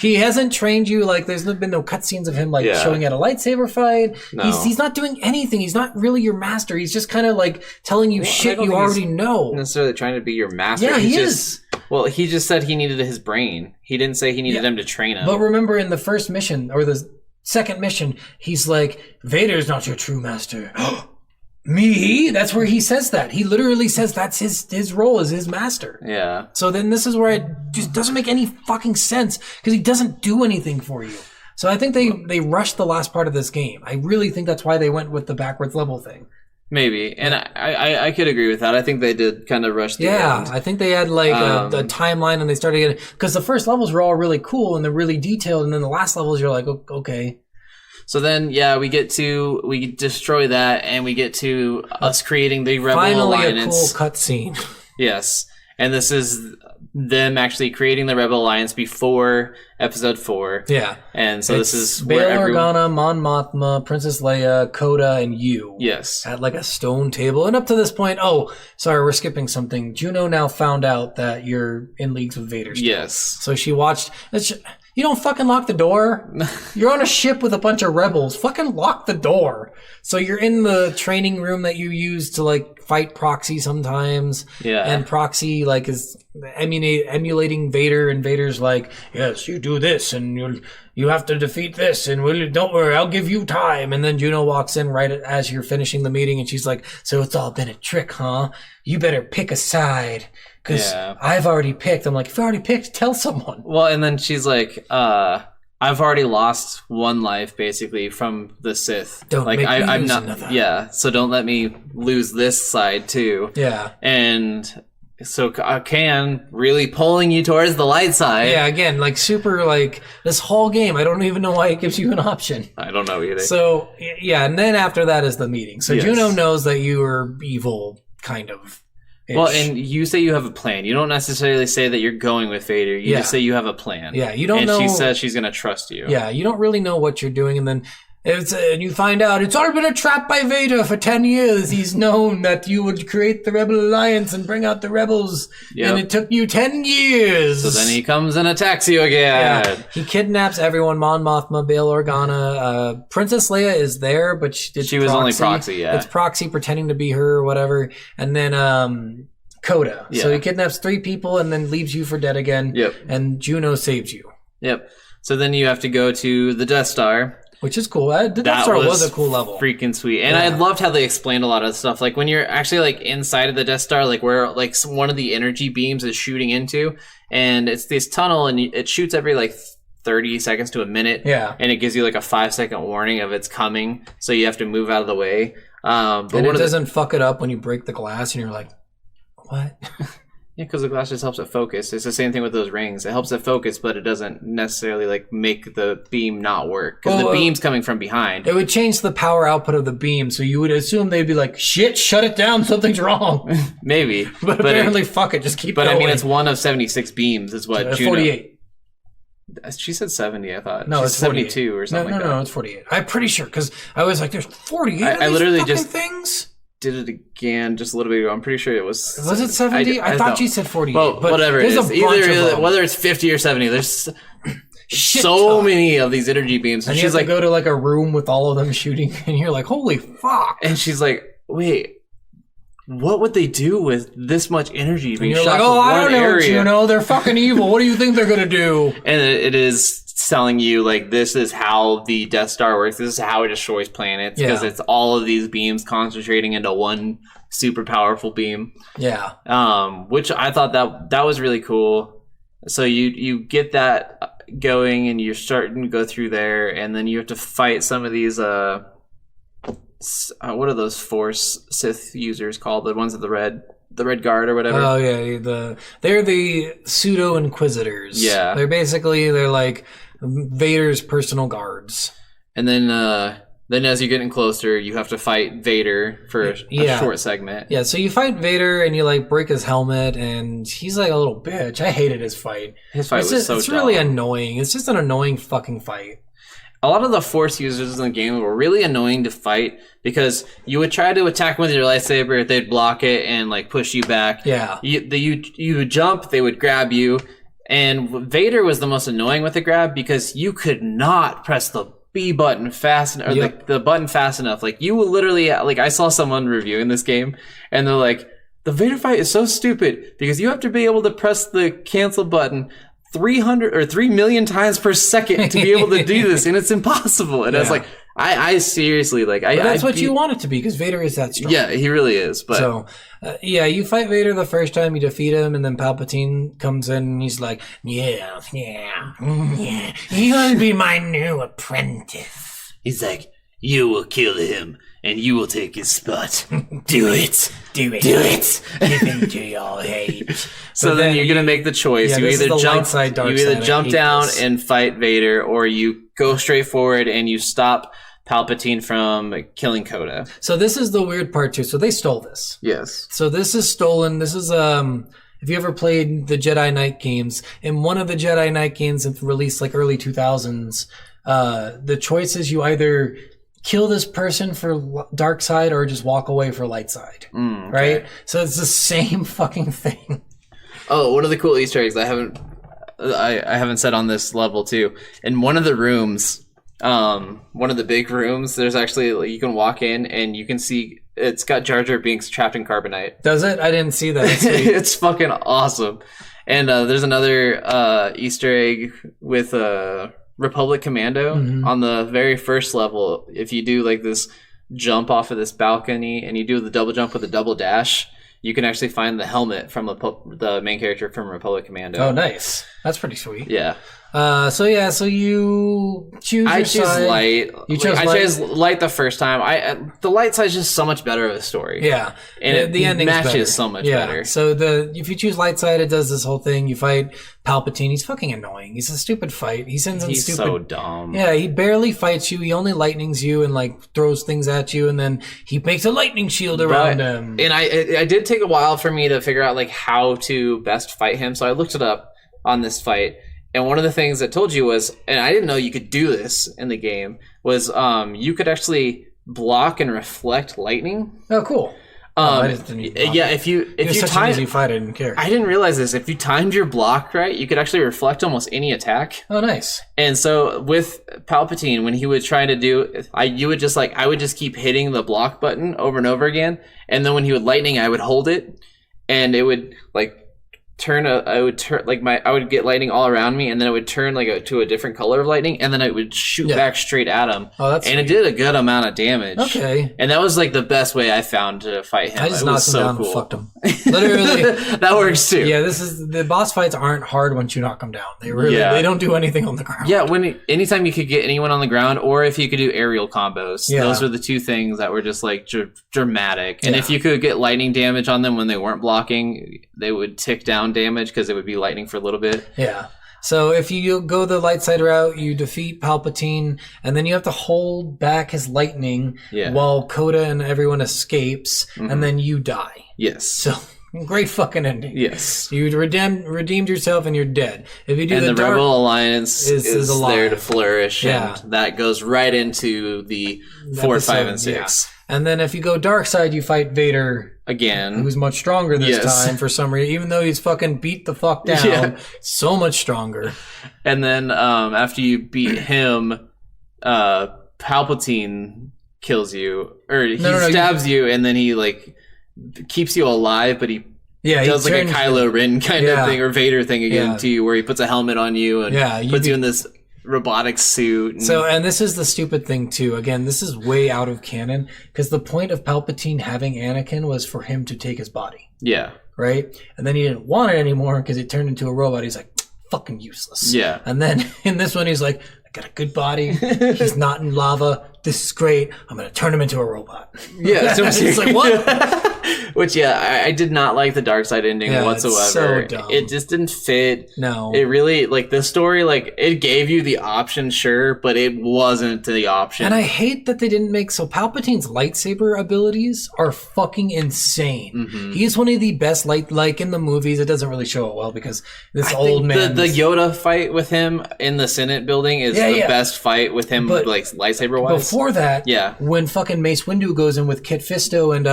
He hasn't trained you. Like, there's been no cutscenes of him like showing at a lightsaber fight. No. He's not doing anything. He's not really your master. He's just kind of like telling you shit you already know. Necessarily trying to be your master. Yeah, he is. Well, he just said he needed his brain. He didn't say he needed him to train him. But remember, in the first mission or the second mission, he's like, Vader's not your true master. Me? That's where he says that. He literally says that's his role as his master. Yeah. So then this is where it just doesn't make any fucking sense because he doesn't do anything for you. So I think they rushed the last part of this game. I really think that's why they went with the backwards level thing. Maybe. And I could agree with that. I think they did kind of rush the end. I think they had like a timeline and they started getting... Because the first levels were all really cool and they're really detailed. And then the last levels, you're like, okay. So then, we destroy that and we get to us creating the Rebel Alliance. Finally a cool cutscene. Yes. And this is them actually creating the Rebel Alliance before Episode 4. Yeah. And so this is Bail Organa, Mon Mothma, Princess Leia, Coda, and you. Yes. At like a stone table. And up to this point, we're skipping something. Juno now found out that you're in leagues with Vader still. Yes. So she watched... You don't fucking lock the door. You're on a ship with a bunch of rebels. Fucking lock the door. So you're in the training room that you use to like fight Proxy sometimes. Yeah. And Proxy like is emulating Vader, and Vader's like, yes, you do this, and you have to defeat this, and don't worry, I'll give you time. And then Juno walks in right as you're finishing the meeting, and she's like, so it's all been a trick, huh? You better pick a side, because I've already picked. I'm like, if you already picked, tell someone. Well, and then she's like, I've already lost one life, basically, from the Sith. Don't like, make me I'm lose not, another. Yeah, so don't let me lose this side, too. Yeah. And so Can really pulling you towards the light side. Yeah, again, like super, like this whole game, I don't even know why it gives you an option. I don't know either. So, yeah, and then after that is the meeting. So Juno knows that you are evil, kind of. Well, and you say you have a plan. You don't necessarily say that you're going with Vader. You just say you have a plan. Yeah, you don't know. And she says she's going to trust you. Yeah, you don't really know what you're doing, and then and you find out it's all been a trap by Vader for 10 years. He's known that you would create the Rebel Alliance and bring out the rebels, and it took you 10 years. So then he comes and attacks you again. Yeah, he kidnaps everyone, Mon Mothma, Bail Organa. Princess Leia is there, but she was only proxy, It's proxy pretending to be her or whatever. And then Coda. So he kidnaps 3 people and then leaves you for dead again. Yep. And Juno saves you. Yep. So then you have to go to the Death Star. Which is cool. The Death Star was a cool level. Freaking sweet. And I loved how they explained a lot of stuff. Like when you're actually like inside of the Death Star, like where like one of the energy beams is shooting into, and it's this tunnel, and it shoots every like 30 seconds to a minute. Yeah. And it gives you like a 5-second warning of it's coming. So you have to move out of the way. But it doesn't fuck it up when you break the glass and you're like, what? Yeah, because the glass just helps it focus. It's the same thing with those rings. It helps it focus, but it doesn't necessarily like make the beam not work because the beam's coming from behind. It would change the power output of the beam, so you would assume they'd be like, "Shit, shut it down, something's wrong." Maybe, but apparently, fuck it, just keep. But going. I mean, it's one of 76 beams. Is what Juno. 48. She said 70. I thought no, it's 72 or something. No, it's 48. I'm pretty sure because I was like, "There's 48." I literally just things. Did it again just a little bit ago. I'm pretty sure it was. Was it 70? I thought she said 48. Well, but whatever it is, either whether it's 50 or 70, there's so many of these energy beams. And she's like, go to like a room with all of them shooting, and you're like, holy fuck! And she's like, wait, what would they do with this much energy being shot like, from I one don't know, area? You know, they're fucking evil. What do you think they're gonna do? And it is telling you like this is how the Death Star works. This is how it destroys planets because it's all of these beams concentrating into one super powerful beam. Yeah. Which I thought that was really cool. So you get that going and you're starting to go through there, and then you have to fight some of these what are those Force Sith users called? The ones with the red guard or whatever. Oh yeah, they're the pseudo Inquisitors. Yeah, they're like Vader's personal guards. And then as you're getting closer, you have to fight Vader for a short segment. Yeah, so you fight Vader and you like break his helmet, and he's like a little bitch. I hated his fight. His fight was so dumb. It's really annoying. It's just an annoying fucking fight. A lot of the Force users in the game were really annoying to fight because you would try to attack with your lightsaber, they'd block it and like push you back. Yeah. You would jump, they would grab you. And Vader was the most annoying with the grab because you could not press the B button fast enough, or the button fast enough. Like you will literally, like I saw someone reviewing this game and they're like, the Vader fight is so stupid because you have to be able to press the cancel button 300 or 3 million times per second to be able to do this, and it's impossible. And I was like, I seriously like. But that's what you want it to be because Vader is that strong. Yeah, he really is. But so, you fight Vader the first time, you defeat him, and then Palpatine comes in and he's like, "Yeah, you'll be my new apprentice." He's like, "You will kill him, and you will take his spot. Do it. Do it. Give him to your hate." So then you're gonna make the choice. You either jump down and fight Vader, or you go straight forward and you stop Palpatine from killing Coda. So this is the weird part too. So they stole this. Yes. So this is stolen. This is if you ever played the Jedi Knight games, in one of the Jedi Knight games released like early 2000s, the choice is you either kill this person for dark side or just walk away for light side. Okay. Right? So it's the same fucking thing. Oh, one of the cool Easter eggs I haven't said on this level too. In one of the rooms, one of the big rooms, there's actually, you can walk in and you can see it's got Jar Jar Binks trapped in carbonite. Does it? I didn't see that. It's fucking awesome. And there's another Easter egg with Republic Commando on the very first level. If you do like this jump off of this balcony and you do the double jump with a double dash, you can actually find the helmet from the main character from Republic Commando. Oh, nice. That's pretty sweet. Yeah. So you choose I your choose side. light. You chose I light? chose light the first time. The light side is just so much better of a story. Yeah. And the ending matches so much better. So if you choose light side, it does this whole thing. You fight Palpatine. He's fucking annoying. He's a stupid fight. He's so dumb. Yeah, he barely fights you. He only lightnings you and like throws things at you, and then he makes a lightning shield around him. And I did take a while for me to figure out like how to best fight him. So I looked it up on this fight. And one of the things that told you was, and I didn't know you could do this in the game, was you could actually block and reflect lightning. Oh, cool. I just didn't even yeah, if you such an easy fight, I didn't care. I didn't realize this. If you timed your block right, you could actually reflect almost any attack. Oh, nice. And so with Palpatine, when he would try to do, I would just keep hitting the block button over and over again, and then when he would lightning, I would hold it, and it would like. I would get lightning all around me, and then it would turn to a different color of lightning, and then it would shoot back straight at him. Oh, that's and it did a good amount of damage. Okay. And that was like the best way I found to fight him. I just knocked him down and fucked him. Literally. That works too. Yeah, the boss fights aren't hard once you knock them down. They don't do anything on the ground. Yeah, anytime you could get anyone on the ground, or if you could do aerial combos, those were the two things that were just like dramatic. And if you could get lightning damage on them when they weren't blocking, they would tick down damage because it would be lightning for a little bit. Yeah. So if you go the light side route, you defeat Palpatine, and then you have to hold back his lightning while Coda and everyone escapes, and then you die. Yes. So great fucking ending. Yes. You redeemed yourself and you're dead. If you do and the Dark Rebel Alliance is there to flourish, Yeah. and that goes right into the 4, 5, and 6. Yeah. And then if you go dark side, you fight Vader again, who's much stronger this time for some reason. Even though he's fucking beat the fuck down, so much stronger. And then after you beat him, Palpatine kills you, or he stabs you, and then he like keeps you alive, but he does like a Kylo Ren kind of thing, or Vader thing again to you, where he puts a helmet on you and puts you in this robotic suit. And this is the stupid thing too. Again, this is way out of canon, because the point of Palpatine having Anakin was for him to take his body. Yeah. Right? And then he didn't want it anymore because it turned into a robot. He's like, fucking useless. Yeah. And then in this one, he's like, I got a good body. He's not in lava. This is great. I'm going to turn him into a robot. Yeah. It's like, what? Which, I did not like the dark side ending whatsoever. It's so dumb. It just didn't fit. No. It really, like, the story, like, it gave you the option, sure, but it wasn't the option. And I hate that they didn't make, so Palpatine's lightsaber abilities are fucking insane. Mm-hmm. He's one of the best, like in the movies, it doesn't really show it well because this old man. The Yoda fight with him in the Senate building is the best fight with him, like, lightsaber-wise. Before that, when fucking Mace Windu goes in with Kit Fisto and,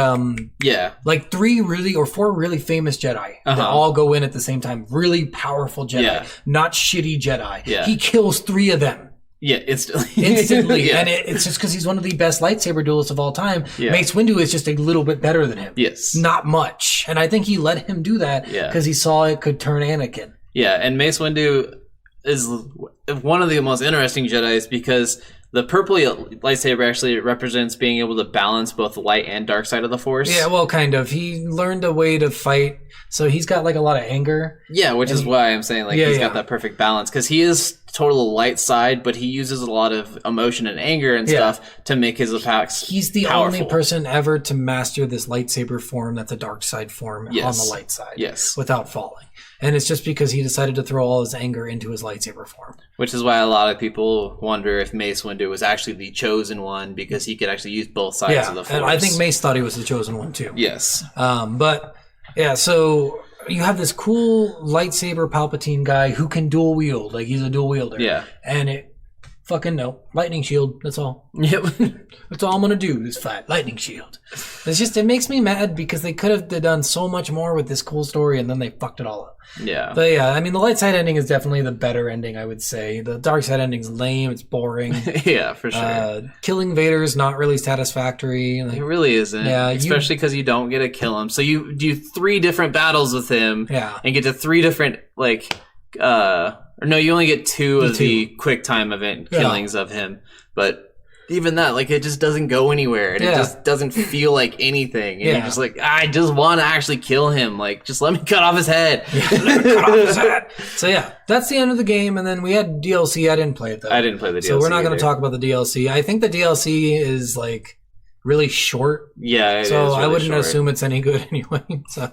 like 4 really famous Jedi that all go in at the same time. Really powerful Jedi, not shitty Jedi. Yeah. He kills 3 of them. Yeah, instantly. And it's just because he's one of the best lightsaber duelists of all time. Yeah. Mace Windu is just a little bit better than him. Yes. Not much. And I think he let him do that because he saw it could turn Anakin. Yeah, and Mace Windu is one of the most interesting Jedis because the purple lightsaber actually represents being able to balance both the light and dark side of the Force. Yeah, well, kind of. He learned a way to fight, so he's got like a lot of anger. Yeah, which is why I'm saying like he's got that perfect balance because he is total light side, but he uses a lot of emotion and anger and stuff to make his attacks. He's the powerful. Only person ever to master this lightsaber form that's a dark side form on the light side. Yes, without falling. And it's just because he decided to throw all his anger into his lightsaber form. Which is why a lot of people wonder if Mace Windu was actually the chosen one because he could actually use both sides of the Force. And I think Mace thought he was the chosen one too. Yes. So you have this cool lightsaber Palpatine guy who can dual wield. Like he's a dual wielder. Yeah. And Fucking no. Lightning shield. That's all. Yep. That's all I'm gonna do is fight. Lightning shield. It makes me mad because they could have done so much more with this cool story and then they fucked it all up. Yeah. But yeah, I mean, the light side ending is definitely the better ending, I would say. The dark side ending's lame. It's boring. Yeah, for sure. Killing Vader is not really satisfactory. It really isn't. Yeah, especially because you don't get to kill him. So you do 3 different battles with him. Yeah. And get to 3 different, or no, you only get 2 of the quick time event killings of him. But even that, like, it just doesn't go anywhere. And it just doesn't feel like anything. And you're just like, I just want to actually kill him. Like, just let me cut off his head. Let me cut off his head. So yeah, that's the end of the game. And then we had DLC. I didn't play it, though. I didn't play the DLC. So we're not going to talk about the DLC. I think the DLC is, like, really short. Yeah, it is so really I wouldn't short. assume it's any good anyway. So,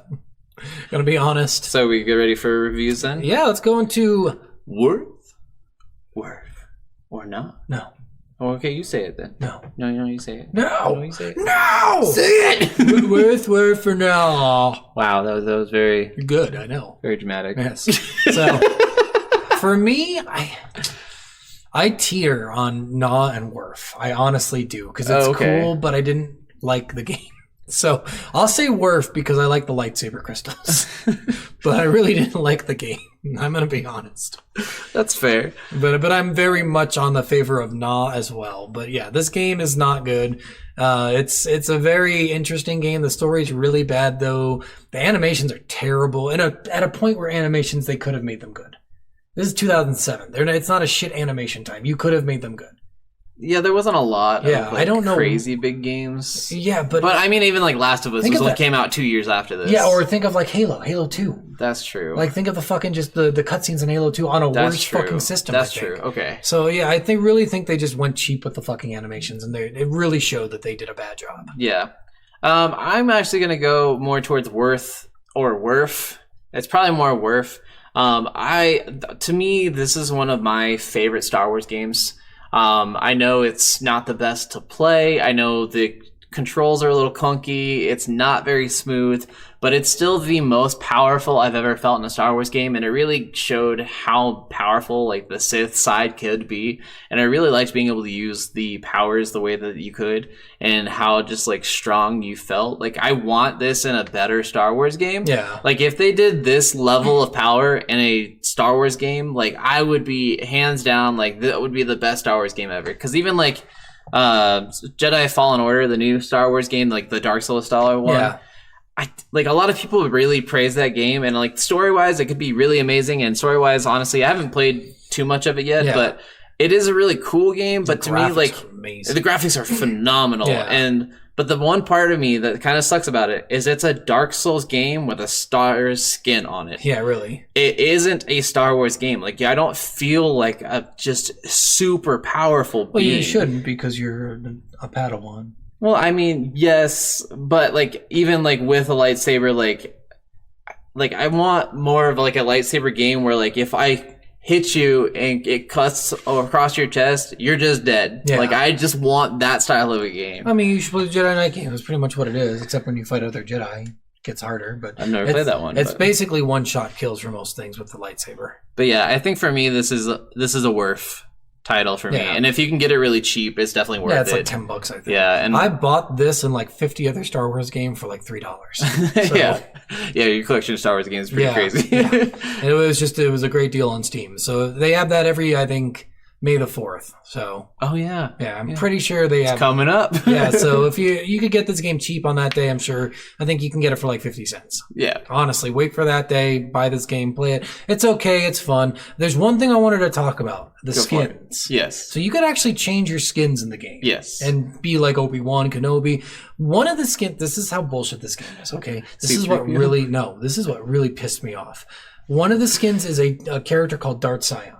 gonna be honest. So we get ready for reviews then? Yeah, let's go into... Worf? Or not? No. Oh, okay, you say it then. No, you say it. No, you say it. No! Say it! Worth for now. Wow, that was very... Good, I know. Very dramatic. Yes. So, for me, I teeter on Nah and Worf. I honestly do, because it's cool, but I didn't like the game. So, I'll say Worf because I like the lightsaber crystals. But I really didn't like the game. I'm going to be honest. That's fair. But I'm very much on the favor of Nah as well. But yeah, this game is not good. It's a very interesting game. The story's really bad, though. The animations are terrible. And at a point where animations, they could have made them good. This is 2007. It's not a shit animation time. You could have made them good. Yeah, there wasn't a lot of I don't know. crazy big games. Yeah, but I mean, even like Last of Us came out 2 years after this. Yeah, or think of like Halo 2. That's true. Like think of the fucking just the cutscenes in Halo 2 on a worse fucking system. That's true. Okay. So yeah, I really think they just went cheap with the fucking animations, and it really showed that they did a bad job. Yeah, I'm actually gonna go more towards Worf. It's probably more Worf. To me, this is one of my favorite Star Wars games. I know it's not the best to play. I know the controls are a little clunky. It's not very smooth, but it's still the most powerful I've ever felt in a Star Wars game. And it really showed how powerful like the Sith side could be. And I really liked being able to use the powers the way that you could and how just like strong you felt. Like I want this in a better Star Wars game. Yeah. Like if they did this level of power in a Star Wars game, like I would be hands down, like that would be the best Star Wars game ever. Cause even like, Jedi Fallen Order, the new Star Wars game, like the Dark Souls style one. Yeah. Like a lot of people really praise that game, and like story wise, it could be really amazing. And story wise, honestly, I haven't played too much of it yet, but it is a really cool game. But to me, like the graphics are phenomenal. But the one part of me that kind of sucks about it is it's a Dark Souls game with a Star's skin on it. Yeah, really. It isn't a Star Wars game. Like, I don't feel like a just super powerful being. Well, you shouldn't because you're a Padawan. Well, I mean, yes, but like even like with a lightsaber, like I want more of like a lightsaber game where like if I hit you and it cuts across your chest, you're just dead. Yeah. Like I just want that style of a game. I mean, you should play the Jedi Knight game. That's pretty much what it is, except when you fight other Jedi, it gets harder. But I've never played that one. It's basically one-shot kills for most things with the lightsaber. But yeah, I think for me, this is a Worf title for me, and if you can get it really cheap, it's definitely worth it. Yeah, it's like $10, I think. Yeah, and I bought this and like 50 other Star Wars games for like $3. So, yeah, your collection of Star Wars games is pretty crazy. It was a great deal on Steam. So they have that every, I think, May the 4th. So I'm pretty sure they have coming up. So if you could get this game cheap on that day, I think you can get it for like 50 cents. Yeah. Honestly, wait for that day, buy this game, play it. It's okay, it's fun. There's one thing I wanted to talk about, the skins. Yes. So you could actually change your skins in the game. Yes. And be like Obi-Wan Kenobi. One of the skins, this is how bullshit this game is, okay? This is what really pissed me off. One of the skins is a character called Darth Sion.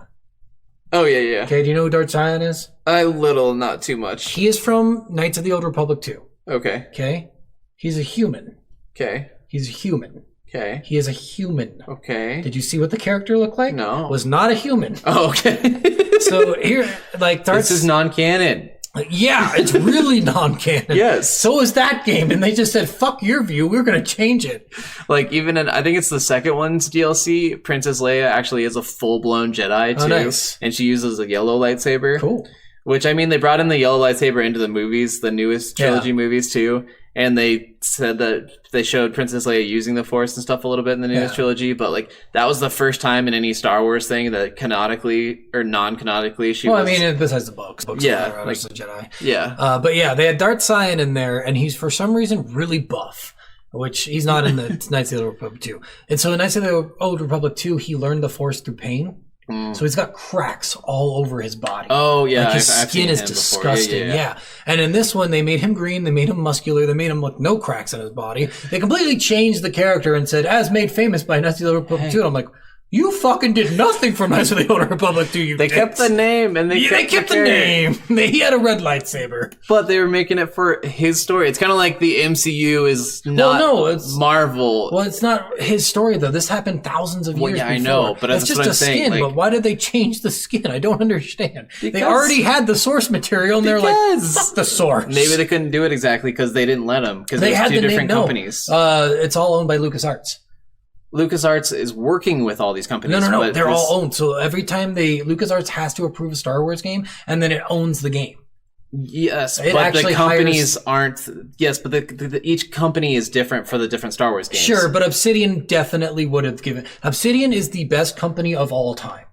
Oh, yeah. Okay, do you know who Darth Sion is? A little, not too much. He is from Knights of the Old Republic 2. Okay. Okay? He's a human. Okay. He's a human. Okay. He is a human. Okay. Did you see what the character looked like? No. Was not a human. Oh, okay. So here, like Darth... This is non-canon. Like, yeah, it's really non-canon. Yes. So is that game, and they just said, "Fuck your view, we're gonna change it." Like even in, I think it's the second one's DLC, Princess Leia actually is a full-blown Jedi too, nice. And she uses a yellow lightsaber. Cool. Which, I mean, they brought in the yellow lightsaber into the movies, the newest trilogy movies too, and they said that they showed Princess Leia using the Force and stuff a little bit in the newest trilogy, but like that was the first time in any Star Wars thing that canonically or non-canonically she was... Well, I mean, besides the books yeah, like the Jedi. Yeah. But yeah, they had Darth Sion in there, and he's for some reason really buff, which he's not in the Knights of the Old Republic 2. And so in Knights of the Old Republic 2, he learned the Force through pain. So he's got cracks all over his body. Oh, yeah. Like his skin is disgusting. Yeah. And in this one, they made him green. They made him muscular. They made him look no cracks in his body. They completely changed the character and said, as made famous by Knights of the Old Republic 2. And I'm like, you fucking did nothing for Knights of the Old Republic 2, you They dicks. kept the name, and they kept the name. He had a red lightsaber. But they were making it for his story. It's kind of like the MCU is not it's Marvel. Well, it's not his story, though. This happened thousands of years before. I know, but it's that's just what I'm a saying. skin, Like, but why did they change the skin? I don't understand. They Because- already had the source material, and they're like, fuck the source. Maybe they couldn't do it exactly because they didn't let them, because They there's had two the different name, companies. It's all owned by LucasArts. LucasArts is working with all these companies. No. but They're all owned. So every time LucasArts has to approve a Star Wars game, and then it owns the game. Yes, It but actually the companies aren't. Yes, but each company is different for the different Star Wars games. Sure, but Obsidian definitely would have given. Obsidian is the best company of all time.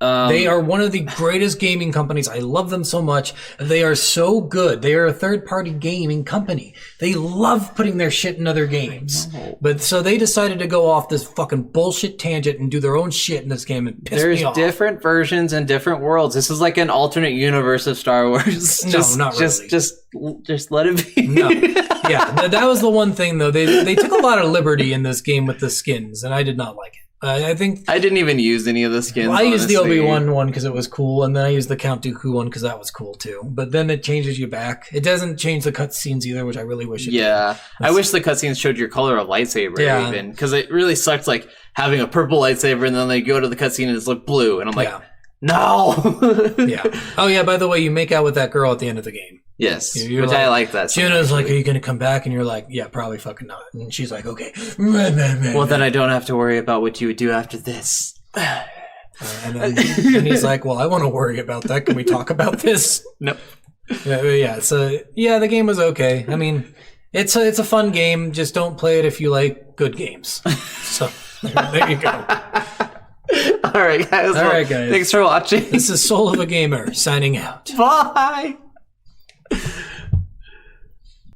They are one of the greatest gaming companies. I love them so much. They are so good. They are a third-party gaming company. They love putting their shit in other games. But so they decided to go off this fucking bullshit tangent and do their own shit in this game and piss me off. There's different versions and different worlds. This is like an alternate universe of Star Wars. Not really. Just let it be. No. Yeah, that was the one thing, though. They took a lot of liberty in this game with the skins, and I did not like it. I think I didn't even use any of the skins. I used the honestly. Obi-Wan one because it was cool, and then I used the Count Dooku one because that was cool too. But then it changes you back. It doesn't change the cutscenes either, which I really wish it did. Yeah, I wish the cutscenes showed your color of lightsaber even, because it really sucks like having a purple lightsaber and then they go to the cutscene and it's like blue, and I'm like, no. Yeah. Oh yeah. By the way, you make out with that girl at the end of the game. Yes, You're which like, I like that. Juno's like, "Are you going to come back?" And you're like, "Yeah, probably fucking not." And she's like, "Okay." Well, then I don't have to worry about what you would do after this. And then and he's like, "Well, I want to worry about that. Can we talk about this?" Nope. Yeah. So yeah, the game was okay. I mean, it's a fun game. Just don't play it if you like good games. So there you go. All right, guys. All right, guys. Thanks for watching. This is Soul of a Gamer signing out. Bye.